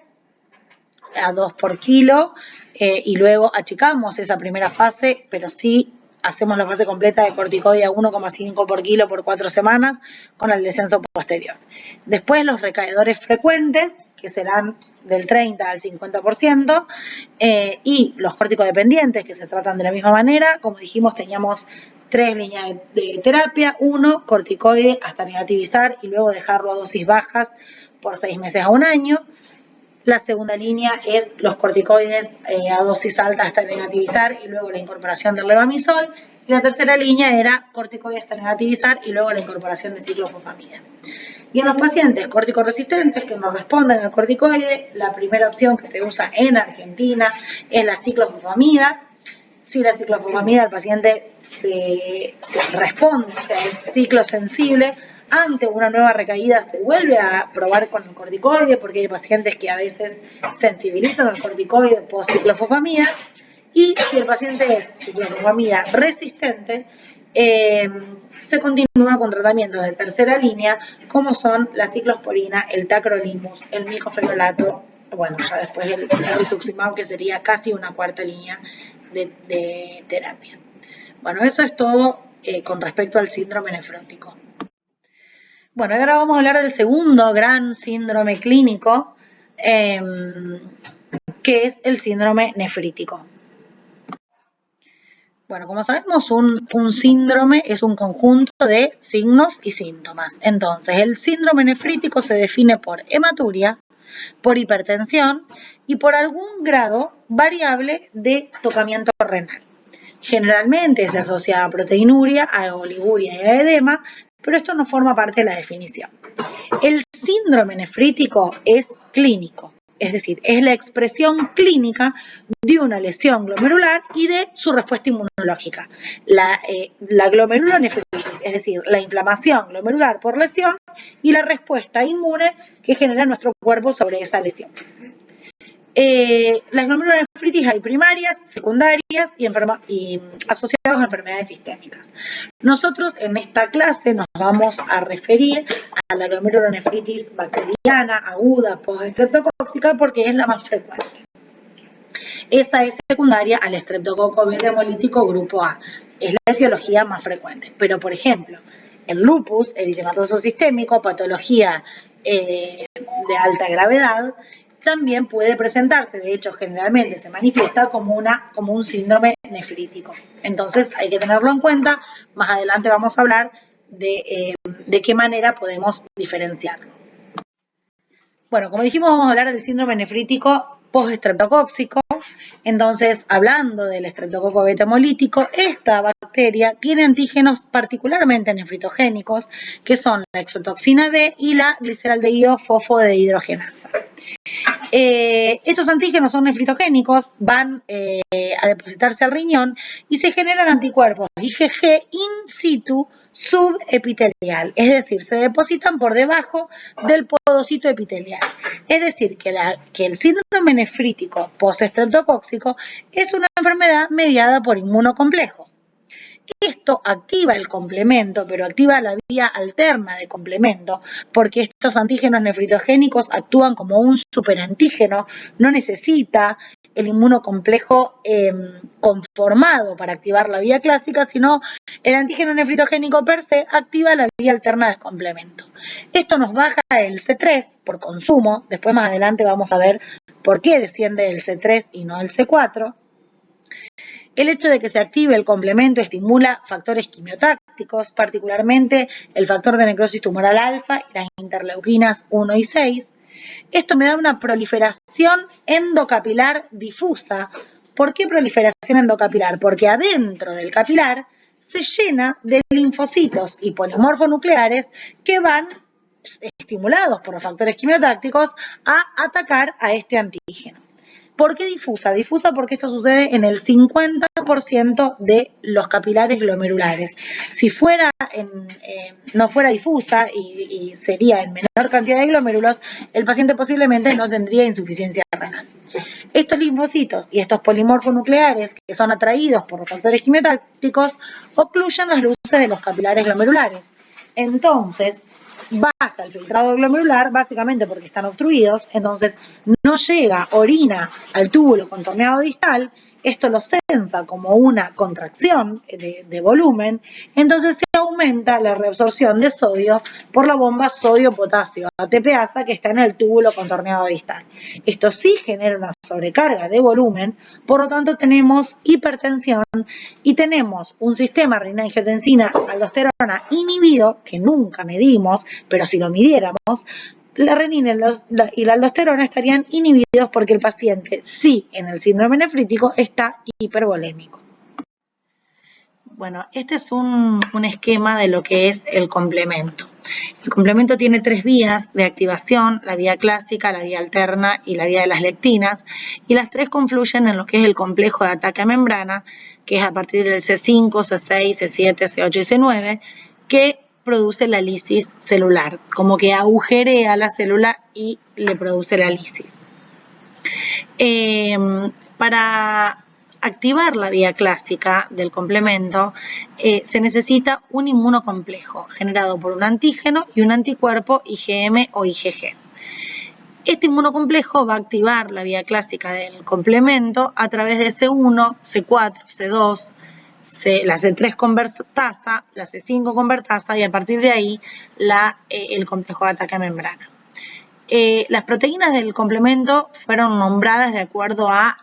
a 2 por kilo y luego achicamos esa primera fase, pero sí hacemos la fase completa de corticoide a 1,5 por kilo por 4 semanas con el descenso posterior. Después los recaedores frecuentes, que serán del 30 al 50%, y los corticodependientes, que se tratan de la misma manera. Como dijimos, teníamos 3 líneas de terapia: 1, corticoide hasta negativizar y luego dejarlo a dosis bajas por 6 meses a 1 año. La segunda línea es los corticoides a dosis alta hasta negativizar y luego la incorporación del levamisol. Y la tercera línea era corticoides hasta negativizar y luego la incorporación de ciclofosfamida. Y en los pacientes corticoresistentes que no responden al corticoide, la primera opción que se usa en Argentina es la ciclofosfamida. Si la ciclofosfamida al paciente se responde, es ciclosensible, ante una nueva recaída se vuelve a probar con el corticoide, porque hay pacientes que a veces sensibilizan al corticoide post ciclofosfamida. Y si el paciente es ciclofosfamida resistente, se continúa con tratamientos de tercera línea, como son la ciclosporina, el tacrolimus, el micofenolato, bueno, ya después el rituximab, que sería casi una cuarta línea de terapia. Bueno, eso es todo con respecto al síndrome nefrótico. Bueno, ahora vamos a hablar del segundo gran síndrome clínico, que es el síndrome nefrítico. Bueno, como sabemos, un síndrome es un conjunto de signos y síntomas. Entonces, el síndrome nefrítico se define por hematuria, por hipertensión y por algún grado variable de tocamiento renal. Generalmente se asocia a proteinuria, a oliguria y a edema, pero esto no forma parte de la definición. El síndrome nefrítico es clínico, es decir, es la expresión clínica de una lesión glomerular y de su respuesta inmunológica. La glomerulonefritis, es decir, la inflamación glomerular por lesión y la respuesta inmune que genera nuestro cuerpo sobre esa lesión. Las glomerulonefritis hay primarias, secundarias y asociadas a enfermedades sistémicas. Nosotros en esta clase nos vamos a referir a la glomerulonefritis bacteriana, aguda, postestreptocóxica, porque es la más frecuente. Esa es secundaria al estreptococo beta hemolítico grupo A. Es la etiología más frecuente. Pero, por ejemplo, el lupus eritematoso sistémico, patología de alta gravedad, también puede presentarse, de hecho generalmente se manifiesta como un síndrome nefrítico. Entonces hay que tenerlo en cuenta, más adelante vamos a hablar de qué manera podemos diferenciarlo. Bueno, como dijimos, vamos a hablar del síndrome nefrítico postestreptocóxico. Entonces, hablando del estreptococo beta hemolítico, esta bacteria tiene antígenos particularmente nefritogénicos, que son la exotoxina B y la gliceraldehído fosfodehidrogenasa. Estos antígenos son nefritogénicos, van a depositarse al riñón y se generan anticuerpos IgG in situ subepitelial, es decir, se depositan por debajo del podocito epitelial. Es decir, que el síndrome nefrítico postestreptocóxico es una enfermedad mediada por inmunocomplejos. Esto activa el complemento, pero activa la vía alterna de complemento, porque estos antígenos nefritogénicos actúan como un superantígeno, no necesita el inmunocomplejo conformado para activar la vía clásica, sino el antígeno nefritogénico per se activa la vía alterna de complemento. Esto nos baja el C3 por consumo, después más adelante vamos a ver por qué desciende el C3 y no el C4. El hecho de que se active el complemento estimula factores quimiotácticos, particularmente el factor de necrosis tumoral alfa y las interleuquinas 1 y 6. Esto me da una proliferación endocapilar difusa. ¿Por qué proliferación endocapilar? Porque adentro del capilar se llena de linfocitos y polimorfonucleares que van, estimulados por los factores quimiotácticos, a atacar a este antígeno. ¿Por qué difusa? Difusa porque esto sucede en el 50% de los capilares glomerulares. Si no fuera difusa y sería en menor cantidad de glómerulos, el paciente posiblemente no tendría insuficiencia renal. Estos linfocitos y estos polimorfonucleares que son atraídos por los factores quimiotácticos ocluyen las luces de los capilares glomerulares. Entonces, baja el filtrado glomerular, básicamente porque están obstruidos, entonces no llega orina al túbulo contorneado distal, esto lo sensa como una contracción de volumen, entonces se aumenta la reabsorción de sodio por la bomba sodio-potasio ATPasa que está en el túbulo contorneado distal. Esto sí genera una sobrecarga de volumen, por lo tanto tenemos hipertensión y tenemos un sistema renina-angiotensina-aldosterona inhibido, que nunca medimos, pero si lo midiéramos, la renina y la aldosterona estarían inhibidos porque el paciente, sí, en el síndrome nefrítico, está hipervolémico. Bueno, este es un esquema de lo que es el complemento. El complemento tiene 3 vías de activación, la vía clásica, la vía alterna y la vía de las lectinas, y las 3 confluyen en lo que es el complejo de ataque a membrana, que es a partir del C5, C6, C7, C8 y C9, que produce la lisis celular, como que agujerea la célula y le produce la lisis. Para activar la vía clásica del complemento se necesita un inmunocomplejo generado por un antígeno y un anticuerpo IgM o IgG. Este inmunocomplejo va a activar la vía clásica del complemento a través de C1, C4, C2, la C3 convertasa, la C5 convertasa y a partir de ahí el complejo de ataque a membrana. Las proteínas del complemento fueron nombradas de acuerdo a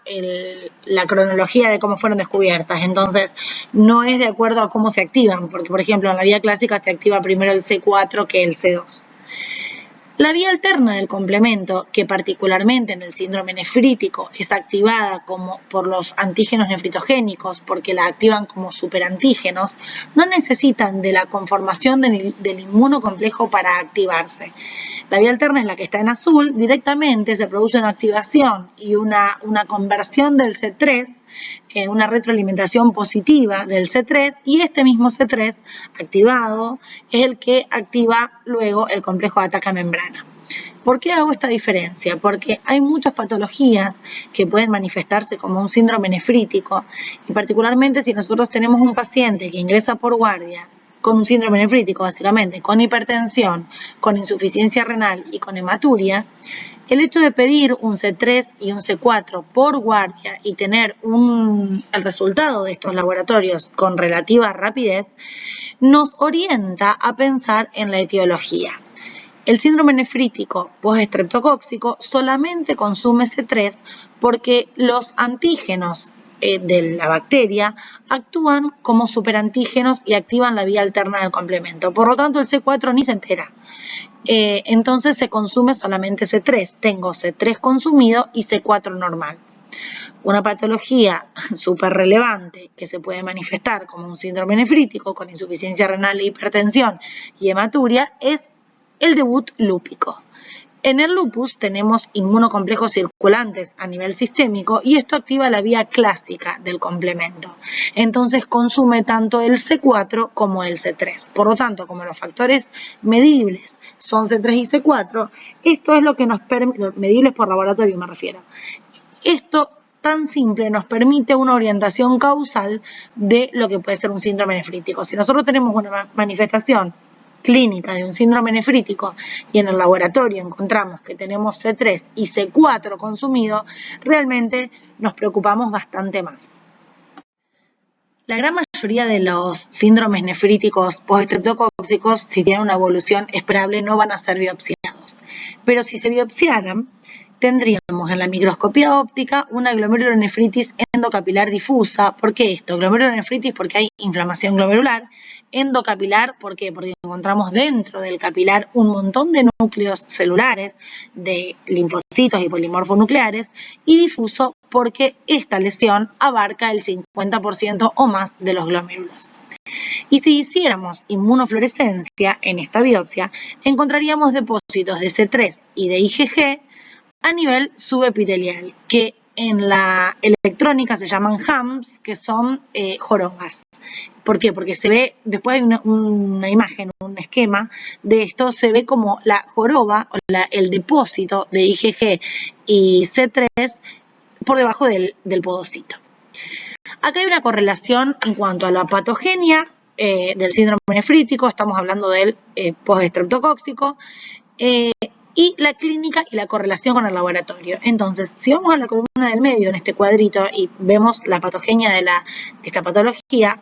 la cronología de cómo fueron descubiertas, entonces no es de acuerdo a cómo se activan, porque por ejemplo en la vía clásica se activa primero el C4 que el C2. La vía alterna del complemento, que particularmente en el síndrome nefrítico es activada por los antígenos nefritogénicos, porque la activan como superantígenos, no necesitan de la conformación del inmunocomplejo para activarse. La vía alterna es la que está en azul, directamente se produce una activación y una conversión del C3, una retroalimentación positiva del C3, y este mismo C3 activado es el que activa luego el complejo de ataque a membrana. ¿Por qué hago esta diferencia? Porque hay muchas patologías que pueden manifestarse como un síndrome nefrítico, y particularmente si nosotros tenemos un paciente que ingresa por guardia con un síndrome nefrítico, básicamente, con hipertensión, con insuficiencia renal y con hematuria, el hecho de pedir un C3 y un C4 por guardia y tener el resultado de estos laboratorios con relativa rapidez, nos orienta a pensar en la etiología. El síndrome nefrítico postestreptocóxico solamente consume C3 porque los antígenos de la bacteria actúan como superantígenos y activan la vía alterna del complemento. Por lo tanto, el C4 ni se entera. Entonces se consume solamente C3. Tengo C3 consumido y C4 normal. Una patología súper relevante que se puede manifestar como un síndrome nefrítico con insuficiencia renal, hipertensión y hematuria es el debut lúpico. En el lupus tenemos inmunocomplejos circulantes a nivel sistémico y esto activa la vía clásica del complemento. Entonces consume tanto el C4 como el C3. Por lo tanto, como los factores medibles son C3 y C4, esto es lo que nos permite, medibles por laboratorio me refiero, esto tan simple nos permite una orientación causal de lo que puede ser un síndrome nefrítico. Si nosotros tenemos una manifestación clínica de un síndrome nefrítico y en el laboratorio encontramos que tenemos C3 y C4 consumido, realmente nos preocupamos bastante más. La gran mayoría de los síndromes nefríticos postestreptocóxicos, si tienen una evolución esperable, no van a ser biopsiados. Pero si se biopsiaran, tendríamos en la microscopía óptica una glomerulonefritis endocapilar difusa. ¿Por qué esto? Glomerulonefritis porque hay inflamación glomerular. Endocapilar, ¿por qué? Porque encontramos dentro del capilar un montón de núcleos celulares, de linfocitos y polimorfonucleares, y difuso porque esta lesión abarca el 50% o más de los glomérulos. Y si hiciéramos inmunofluorescencia en esta biopsia, encontraríamos depósitos de C3 y de IgG a nivel subepitelial, que en la electrónica se llaman HAMs, que son jorobas. ¿Por qué? Porque se ve, después hay una imagen, un esquema de esto, se ve como la joroba, o el depósito de IgG y C3 por debajo del podocito. Acá hay una correlación en cuanto a la patogenia del síndrome nefrítico, estamos hablando del postestreptocóxico, y la clínica y la correlación con el laboratorio. Entonces, si vamos a la columna del medio en este cuadrito y vemos la patogenia de esta patología,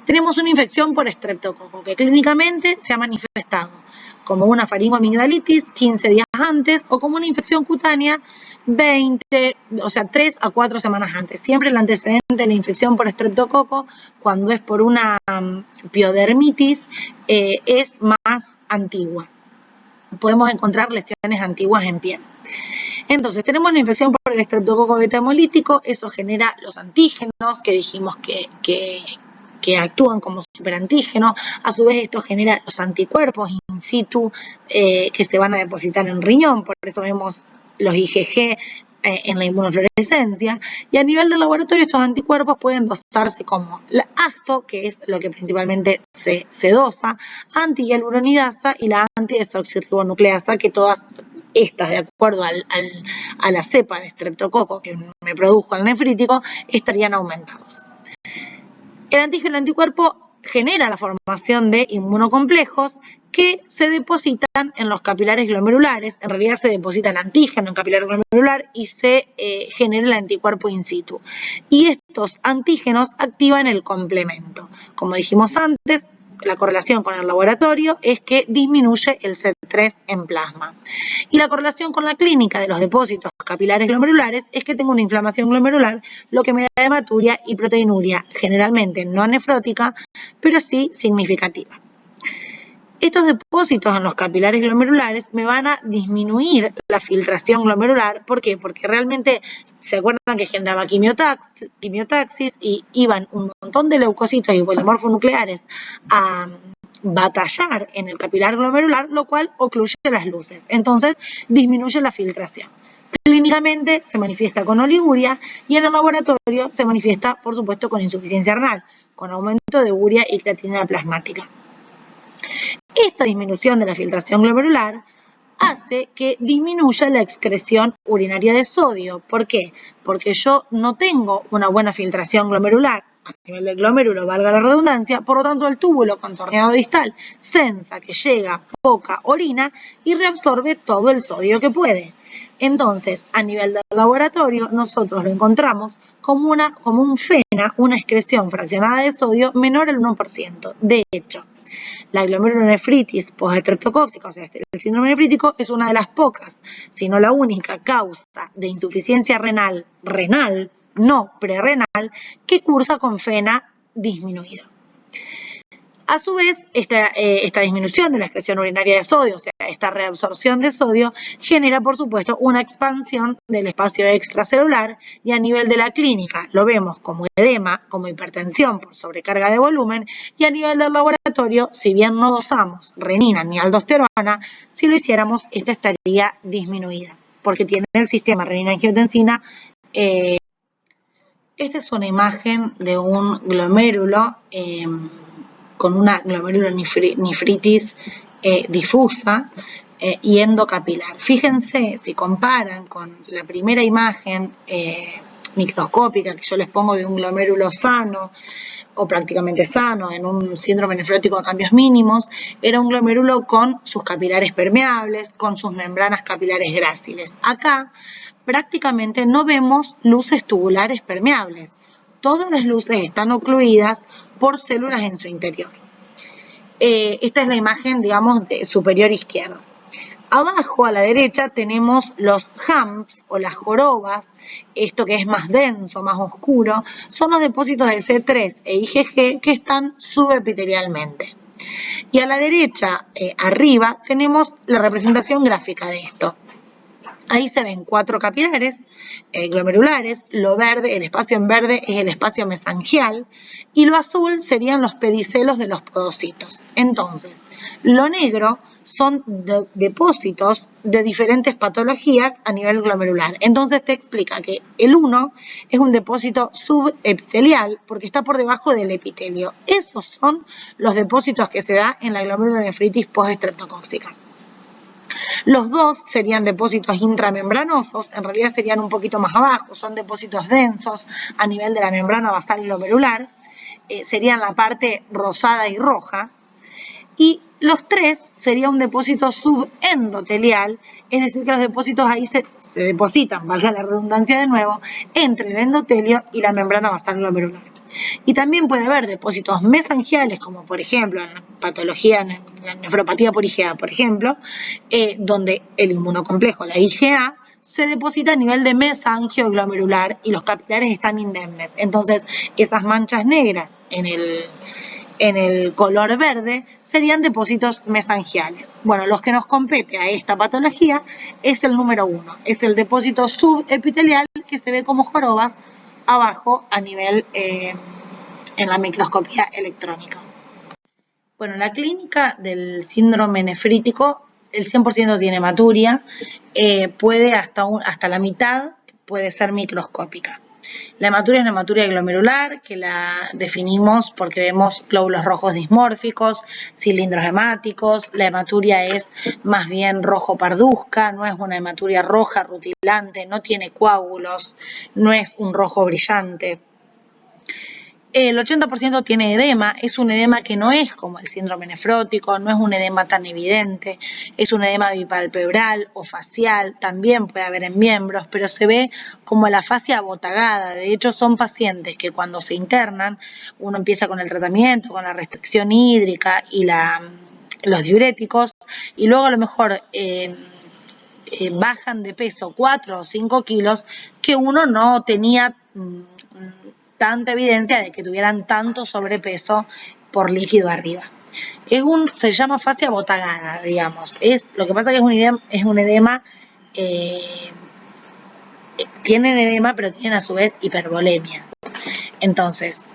tenemos una infección por estreptococo que clínicamente se ha manifestado como una faringoamigdalitis 15 días antes o como una infección cutánea 3 a 4 semanas antes. Siempre el antecedente de la infección por estreptococo, cuando es por una piodermitis, es más antigua. Podemos encontrar lesiones antiguas en piel. Entonces, tenemos la infección por el estreptococo beta-hemolítico, eso genera los antígenos que dijimos que actúan como superantígenos, a su vez esto genera los anticuerpos in situ que se van a depositar en riñón, por eso vemos los IgG en la inmunofluorescencia, y a nivel del laboratorio estos anticuerpos pueden dosarse como la ASTO, que es lo que principalmente se dosa, anti-hialuronidasa y la anti-desoxirribonucleasa, que todas estas, de acuerdo a la cepa de estreptococo que me produjo el nefrítico, estarían aumentados. El antígeno anticuerpo genera la formación de inmunocomplejos que se depositan en los capilares glomerulares. En realidad se deposita el antígeno en capilar glomerular y se genera el anticuerpo in situ. Y estos antígenos activan el complemento. Como dijimos antes, la correlación con el laboratorio es que disminuye el C3 en plasma. Y la correlación con la clínica de los depósitos capilares glomerulares es que tengo una inflamación glomerular, lo que me da hematuria y proteinuria, generalmente no nefrótica, pero sí significativa. Estos depósitos en los capilares glomerulares me van a disminuir la filtración glomerular. ¿Por qué? Porque realmente, ¿se acuerdan que generaba quimiotaxis y iban un montón de leucocitos y polimorfonucleares a batallar en el capilar glomerular, lo cual ocluye las luces? Entonces, disminuye la filtración. Clínicamente se manifiesta con oliguria y en el laboratorio se manifiesta, por supuesto, con insuficiencia renal, con aumento de urea y creatinina plasmática. Esta disminución de la filtración glomerular hace que disminuya la excreción urinaria de sodio. ¿Por qué? Porque yo no tengo una buena filtración glomerular a nivel del glomérulo, valga la redundancia, por lo tanto el túbulo contorneado distal sensa que llega poca orina y reabsorbe todo el sodio que puede. Entonces, a nivel del laboratorio, nosotros lo encontramos como un FENA, una excreción fraccionada de sodio menor al 1%. De hecho, la glomerulonefritis postestreptocóxica, o sea, el síndrome nefrítico, es una de las pocas, si no la única, causa de insuficiencia renal, no prerrenal, que cursa con FENA disminuido. A su vez, esta disminución de la excreción urinaria de sodio, o sea, esta reabsorción de sodio, genera, por supuesto, una expansión del espacio extracelular y a nivel de la clínica lo vemos como edema, como hipertensión por sobrecarga de volumen y a nivel del laboratorio, si bien no dosamos renina ni aldosterona, si lo hiciéramos, esta estaría disminuida porque tiene el sistema renina-angiotensina. Esta es una imagen de un glomérulo con una glomerulonefritis difusa y endocapilar. Fíjense, si comparan con la primera imagen microscópica que yo les pongo de un glomérulo sano o prácticamente sano en un síndrome nefrótico a cambios mínimos, era un glomérulo con sus capilares permeables, con sus membranas capilares gráciles. Acá prácticamente no vemos luces tubulares permeables. Todas las luces están ocluidas por células en su interior. Esta es la imagen, digamos, superior izquierda. Abajo, a la derecha, tenemos los humps o las jorobas, esto que es más denso, más oscuro, son los depósitos del C3 e IgG que están subepitelialmente. Y a la derecha, arriba, tenemos la representación gráfica de esto. Ahí se ven 4 capilares glomerulares, lo verde, el espacio en verde es el espacio mesangial y lo azul serían los pedicelos de los podocitos. Entonces, lo negro son depósitos de diferentes patologías a nivel glomerular. Entonces te explica que el 1 es un depósito subepitelial porque está por debajo del epitelio. Esos son los depósitos que se da en la glomerulonefritis postestreptocóxica. Los 2 serían depósitos intramembranosos, en realidad serían un poquito más abajo, son depósitos densos a nivel de la membrana basal glomerular, serían la parte rosada y roja, y los 3 sería un depósito subendotelial, es decir que los depósitos ahí se depositan, valga la redundancia de nuevo, entre el endotelio y la membrana basal glomerular. Y también puede haber depósitos mesangiales, como por ejemplo en la patología, en la nefropatía por IgA, por ejemplo, donde el inmunocomplejo, la IgA, se deposita a nivel de mesangio glomerular y los capilares están indemnes. Entonces, esas manchas negras en el color verde serían depósitos mesangiales. Bueno, los que nos compete a esta patología es el número 1, es el depósito subepitelial que se ve como jorobas abajo a nivel en la microscopía electrónica. Bueno, la clínica del síndrome nefrítico, el 100% tiene hematuria, puede hasta la mitad puede ser microscópica. La hematuria es una hematuria glomerular que la definimos porque vemos glóbulos rojos dismórficos, cilindros hemáticos. La hematuria es más bien rojo parduzca, no es una hematuria roja rutilante, no tiene coágulos, no es un rojo brillante. El 80% tiene edema, es un edema que no es como el síndrome nefrótico, no es un edema tan evidente, es un edema bipalpebral o facial, también puede haber en miembros, pero se ve como la fascia abotagada. De hecho, son pacientes que cuando se internan, uno empieza con el tratamiento, con la restricción hídrica y los diuréticos, y luego a lo mejor bajan de peso 4 o 5 kilos que uno no tenía tanta evidencia de que tuvieran tanto sobrepeso por líquido arriba. Se llama fascia botagada, digamos. Lo que pasa que es un edema, tienen edema, pero tienen a su vez hipervolemia. Entonces,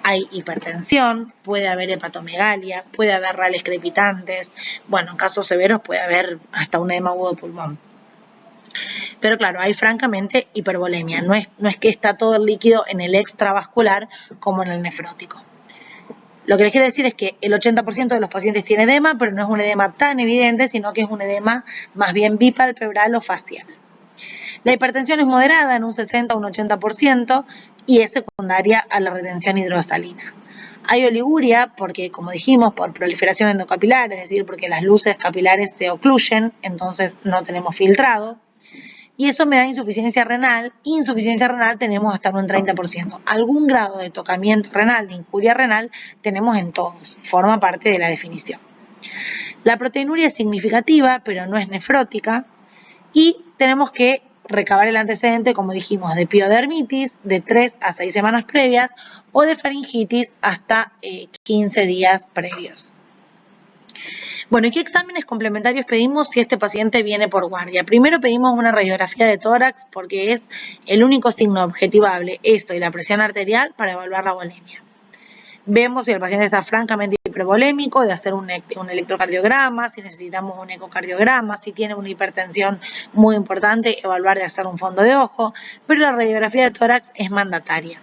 hay hipertensión, puede haber hepatomegalia, puede haber rales crepitantes, bueno, en casos severos puede haber hasta un edema agudo de pulmón. Pero claro, hay francamente hipervolemia, no es que está todo el líquido en el extravascular como en el nefrótico. Lo que les quiero decir es que el 80% de los pacientes tiene edema, pero no es un edema tan evidente, sino que es un edema más bien bipalpebral o facial. La hipertensión es moderada en un 60 o un 80% y es secundaria a la retención hidrosalina. Hay oliguria porque, como dijimos, por proliferación endocapilar, es decir, porque las luces capilares se ocluyen, entonces no tenemos filtrado. Y eso me da insuficiencia renal. Insuficiencia renal tenemos hasta un 30%. Algún grado de tocamiento renal, de injuria renal, tenemos en todos. Forma parte de la definición. La proteinuria es significativa, pero no es nefrótica. Y tenemos que recabar el antecedente, como dijimos, de piodermitis de 3 a 6 semanas previas o de faringitis hasta 15 días previos. Bueno, ¿y qué exámenes complementarios pedimos si este paciente viene por guardia? Primero pedimos una radiografía de tórax porque es el único signo objetivable, esto y la presión arterial, para evaluar la volemia. Vemos si el paciente está francamente hipervolémico, de hacer un electrocardiograma, si necesitamos un ecocardiograma, si tiene una hipertensión muy importante, evaluar de hacer un fondo de ojo, pero la radiografía de tórax es mandataria.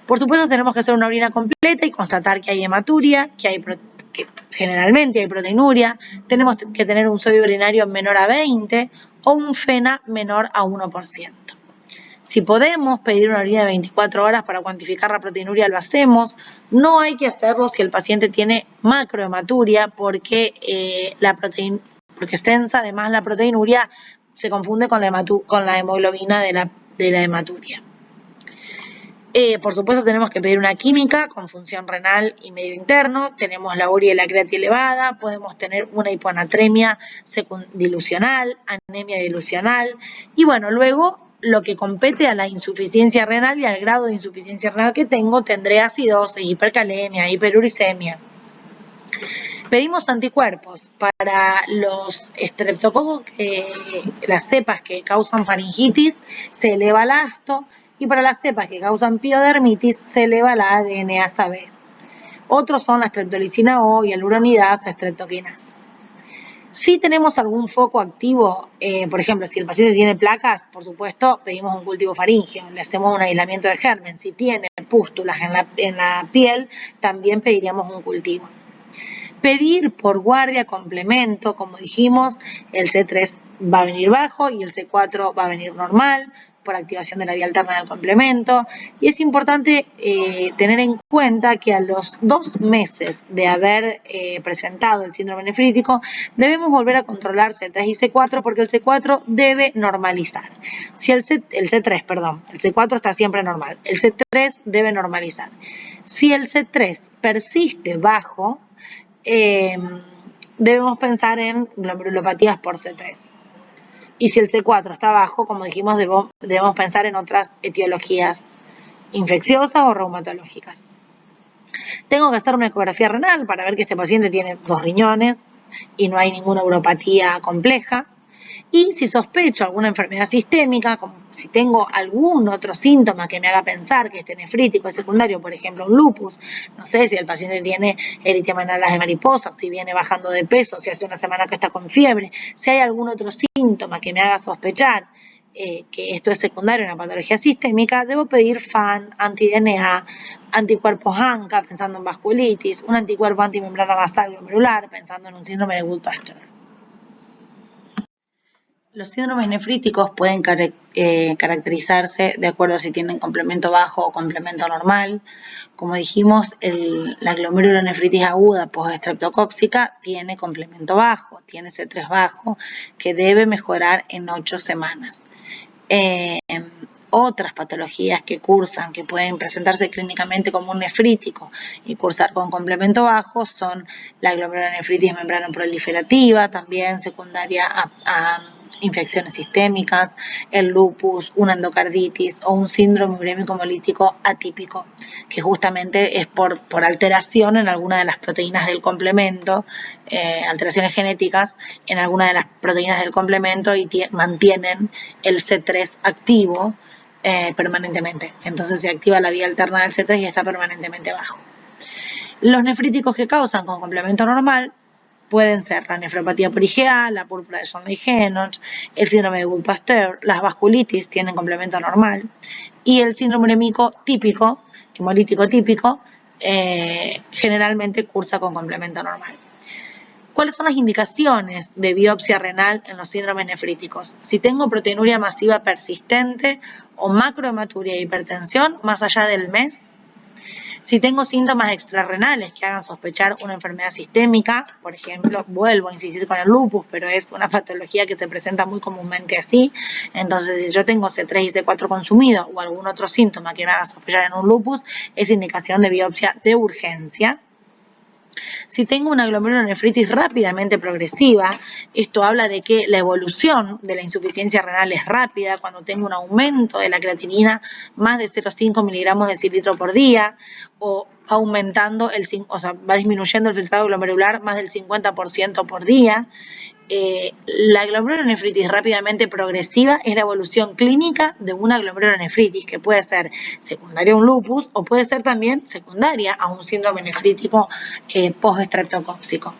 Por supuesto, tenemos que hacer una orina completa y constatar que hay hematuria, que generalmente hay proteinuria, tenemos que tener un sodio urinario menor a 20 o un FeNA menor a 1%. Si podemos pedir una orina de 24 horas para cuantificar la proteinuria, lo hacemos. No hay que hacerlo si el paciente tiene macrohematuria porque extensa, además la proteinuria se confunde con la hemoglobina de la hematuria. Por supuesto tenemos que pedir una química con función renal y medio interno, tenemos la urea y la creatina elevada, podemos tener una hiponatremia dilucional, anemia dilucional y bueno, luego lo que compete a la insuficiencia renal y al grado de insuficiencia renal que tengo, tendré acidosis, hipercalemia, hiperuricemia. Pedimos anticuerpos para los estreptococos, las cepas que causan faringitis, se eleva el ASTO, y para las cepas que causan piodermitis se eleva la ADNasa B. Otros son la streptolicina O y el uronidasa streptokinasa. Si tenemos algún foco activo, por ejemplo, si el paciente tiene placas, por supuesto, pedimos un cultivo faríngeo, le hacemos un aislamiento de germen. Si tiene pústulas en la piel, también pediríamos un cultivo. Pedir por guardia complemento, como dijimos, el C3 va a venir bajo y el C4 va a venir normal por activación de la vía alterna del complemento. Y es importante tener en cuenta que a los 2 meses de haber presentado el síndrome nefrítico, debemos volver a controlar C3 y C4 porque el C4 debe normalizar. Si el C4 está siempre normal, el C3 debe normalizar. Si el C3 persiste bajo, debemos pensar en glomerulopatías por C3. Y si el C4 está bajo, como dijimos, debemos pensar en otras etiologías infecciosas o reumatológicas. Tengo que hacer una ecografía renal para ver que este paciente tiene 2 riñones y no hay ninguna uropatía compleja. Y si sospecho alguna enfermedad sistémica, como si tengo algún otro síntoma que me haga pensar que este nefrítico es secundario, por ejemplo un lupus, no sé si el paciente tiene eritema en alas de mariposa, si viene bajando de peso, si hace una semana que está con fiebre, si hay algún otro síntoma que me haga sospechar que esto es secundario a una patología sistémica, debo pedir FAN, anti-DNA, anticuerpos ANCA, pensando en vasculitis, un anticuerpo antimembrana basal glomerular, pensando en un síndrome de Wood-Pasteur. Los síndromes nefríticos pueden caracterizarse de acuerdo a si tienen complemento bajo o complemento normal. Como dijimos, la glomerulonefritis aguda postestreptocóxica tiene complemento bajo, tiene C3 bajo, que debe mejorar en 8 semanas. Otras patologías que cursan, que pueden presentarse clínicamente como un nefrítico y cursar con complemento bajo, son la glomerulonefritis membranoproliferativa, también secundaria a infecciones sistémicas, el lupus, una endocarditis o un síndrome urémico hemolítico atípico. que justamente es por alteración en alguna de las proteínas del complemento, alteraciones genéticas en alguna de las proteínas del complemento y mantienen el C3 activo permanentemente. Entonces se activa la vía alterna del C3 y está permanentemente bajo. Los nefríticos que causan con complemento normal pueden ser la nefropatía por IgA, la púrpura de Sjögren-Henoch, el síndrome de Bull-Pasteur, las vasculitis tienen complemento normal y el síndrome urémico típico, hemolítico típico, generalmente cursa con complemento normal. ¿Cuáles son las indicaciones de biopsia renal en los síndromes nefríticos? Si tengo proteinuria masiva persistente o macrohematuria e hipertensión más allá del mes. Si tengo síntomas extrarrenales que hagan sospechar una enfermedad sistémica, por ejemplo, vuelvo a insistir con el lupus, pero es una patología que se presenta muy comúnmente así. Entonces, si yo tengo C3 y C4 consumido o algún otro síntoma que me haga sospechar en un lupus, es indicación de biopsia de urgencia. Si tengo una glomerulonefritis rápidamente progresiva, esto habla de que la evolución de la insuficiencia renal es rápida cuando tengo un aumento de la creatinina más de 0,5 miligramos de decilitro por día o aumentando, va disminuyendo el filtrado glomerular más del 50% por día. La glomerulonefritis rápidamente progresiva es la evolución clínica de una glomerulonefritis que puede ser secundaria a un lupus o puede ser también secundaria a un síndrome nefrítico post-estreptocóxico.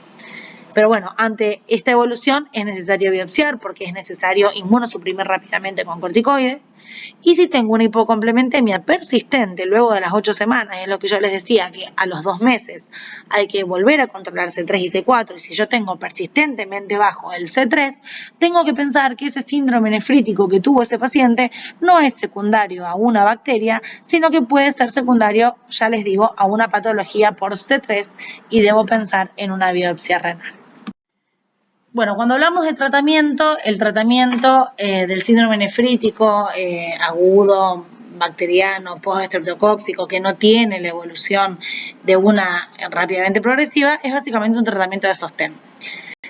Pero bueno, ante esta evolución es necesario biopsiar porque es necesario inmunosuprimir rápidamente con corticoides. Y si tengo una hipocomplementemia persistente luego de las 8 semanas, es lo que yo les decía, que a los 2 meses hay que volver a controlar C3 y C4, y si yo tengo persistentemente bajo el C3, tengo que pensar que ese síndrome nefrítico que tuvo ese paciente no es secundario a una bacteria, sino que puede ser secundario, ya les digo, a una patología por C3 y debo pensar en una biopsia renal. Bueno, cuando hablamos de tratamiento, el tratamiento del síndrome nefrítico agudo, bacteriano, post-estreptocóxico, que no tiene la evolución de una rápidamente progresiva, es básicamente un tratamiento de sostén.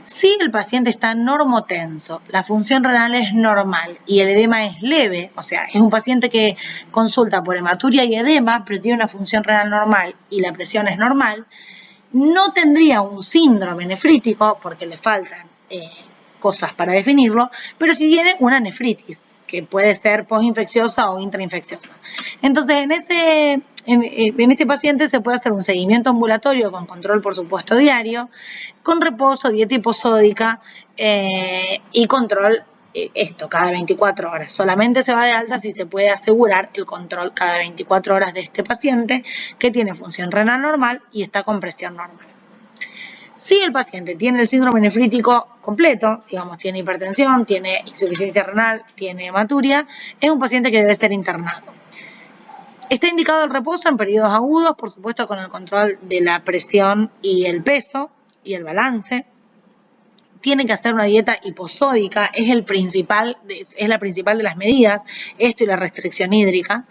Si el paciente está normotenso, la función renal es normal y el edema es leve, o sea, es un paciente que consulta por hematuria y edema, pero tiene una función renal normal y la presión es normal, no tendría un síndrome nefrítico porque le faltan cosas para definirlo, pero sí tiene una nefritis, que puede ser postinfecciosa o intrainfecciosa. Entonces, en este paciente se puede hacer un seguimiento ambulatorio con control, por supuesto, diario, con reposo, dieta hiposódica y control cada 24 horas. Solamente se va de alta si se puede asegurar el control cada 24 horas de este paciente que tiene función renal normal y está con presión normal. Si el paciente tiene el síndrome nefrítico completo, digamos, tiene hipertensión, tiene insuficiencia renal, tiene hematuria, es un paciente que debe ser internado. Está indicado el reposo en periodos agudos, por supuesto con el control de la presión y el peso y el balance. Tiene que hacer una dieta hiposódica, es la principal de las medidas, esto y la restricción hídrica.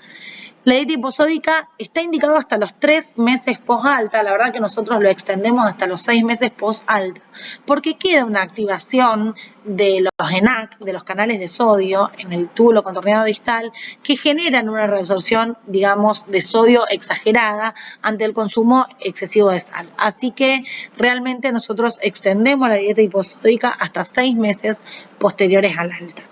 La dieta hiposódica está indicado hasta los 3 meses post-alta, la verdad que nosotros lo extendemos hasta los 6 meses post-alta, porque queda una activación de los ENaC, de los canales de sodio en el túbulo contorneado distal, que generan una reabsorción, digamos, de sodio exagerada ante el consumo excesivo de sal. Así que realmente nosotros extendemos la dieta hiposódica hasta 6 meses posteriores al alta.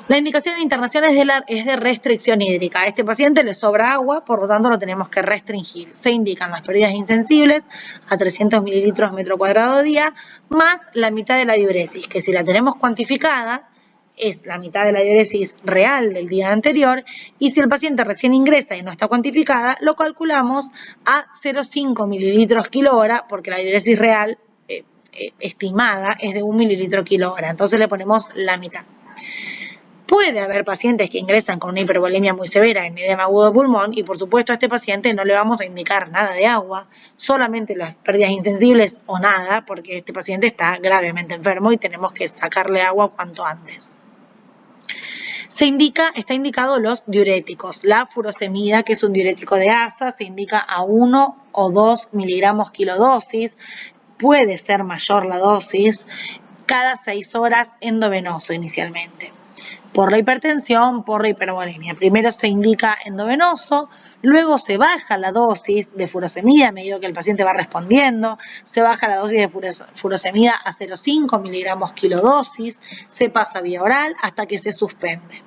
La indicación de internación es de restricción hídrica. A este paciente le sobra agua, por lo tanto lo tenemos que restringir. Se indican las pérdidas insensibles a 300 mililitros metro cuadrado día, más la mitad de la diuresis, que si la tenemos cuantificada, es la mitad de la diuresis real del día anterior, y si el paciente recién ingresa y no está cuantificada, lo calculamos a 0,5 mililitros kilo hora, porque la diuresis real estimada es de 1 mililitro kilo hora, entonces le ponemos la mitad. Puede haber pacientes que ingresan con una hipervolemia muy severa en edema agudo de pulmón y por supuesto a este paciente no le vamos a indicar nada de agua, solamente las pérdidas insensibles o nada, porque este paciente está gravemente enfermo y tenemos que sacarle agua cuanto antes. Está indicado los diuréticos. La furosemida, que es un diurético de asa, se indica a 1 o 2 miligramos kilodosis, puede ser mayor la dosis, cada 6 horas endovenoso inicialmente. por la hipertensión, por la hipervolemia. Primero se indica endovenoso, luego se baja la dosis de furosemida a medida que el paciente va respondiendo, se baja la dosis de furosemida a 0,5 miligramos kilodosis, se pasa vía oral hasta que se suspende.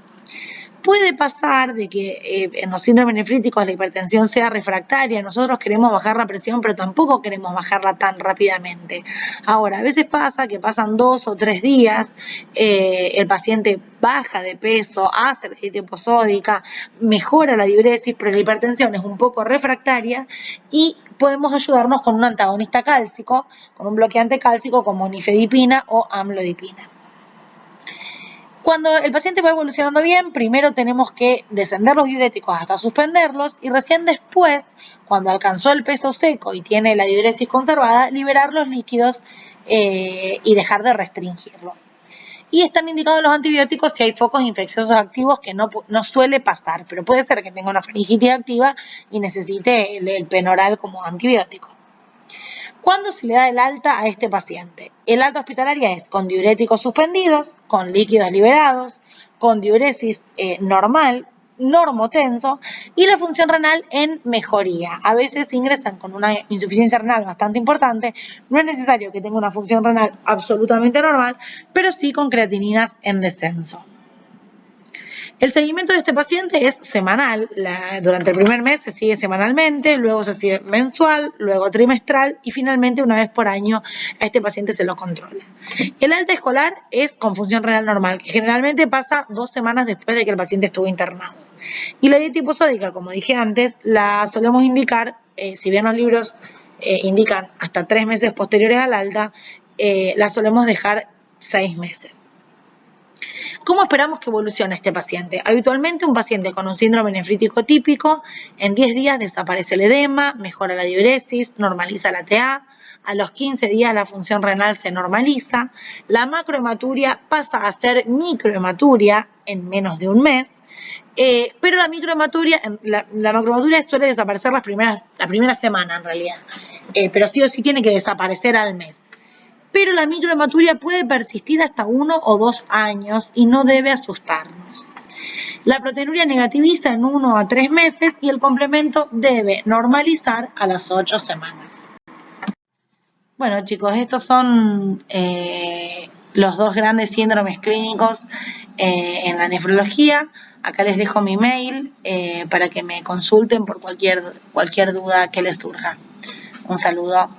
Puede pasar de que en los síndromes nefríticos la hipertensión sea refractaria. Nosotros queremos bajar la presión, pero tampoco queremos bajarla tan rápidamente. Ahora, a veces pasa que pasan 2 o 3 días, el paciente baja de peso, hace la dieta hiposódica, mejora la diuresis, pero la hipertensión es un poco refractaria y podemos ayudarnos con un antagonista cálcico, con un bloqueante cálcico como nifedipina o amlodipina. Cuando el paciente va evolucionando bien, primero tenemos que descender los diuréticos hasta suspenderlos y recién después, cuando alcanzó el peso seco y tiene la diuresis conservada, liberar los líquidos y dejar de restringirlo. Y están indicados los antibióticos si hay focos infecciosos activos, que no suele pasar, pero puede ser que tenga una faringitis activa y necesite el Penoral como antibiótico. ¿Cuándo se le da el alta a este paciente? El alta hospitalaria es con diuréticos suspendidos, con líquidos liberados, con diuresis normal, normotenso y la función renal en mejoría. A veces ingresan con una insuficiencia renal bastante importante. No es necesario que tenga una función renal absolutamente normal, pero sí con creatininas en descenso. El seguimiento de este paciente es semanal. Durante el primer mes se sigue semanalmente, luego se sigue mensual, luego trimestral y finalmente una vez por año a este paciente se lo controla. El alta escolar es con función renal normal, que generalmente pasa 2 semanas después de que el paciente estuvo internado. Y la dieta hiposódica, como dije antes, la solemos indicar, si bien los libros indican hasta 3 meses posteriores al alta, la solemos dejar 6 meses. ¿Cómo esperamos que evolucione este paciente? Habitualmente un paciente con un síndrome nefrítico típico, en 10 días desaparece el edema, mejora la diuresis, normaliza la TA, a los 15 días la función renal se normaliza, la macrohematuria pasa a ser microhematuria en menos de un mes, pero la macrohematuria suele desaparecer la primera semana en realidad, pero sí o sí tiene que desaparecer al mes. Pero la microhematuria puede persistir hasta 1 o 2 años y no debe asustarnos. La proteinuria negativiza en 1 a 3 meses y el complemento debe normalizar a las 8 semanas. Bueno, chicos, estos son los 2 grandes síndromes clínicos en la nefrología. Acá les dejo mi mail para que me consulten por cualquier duda que les surja. Un saludo.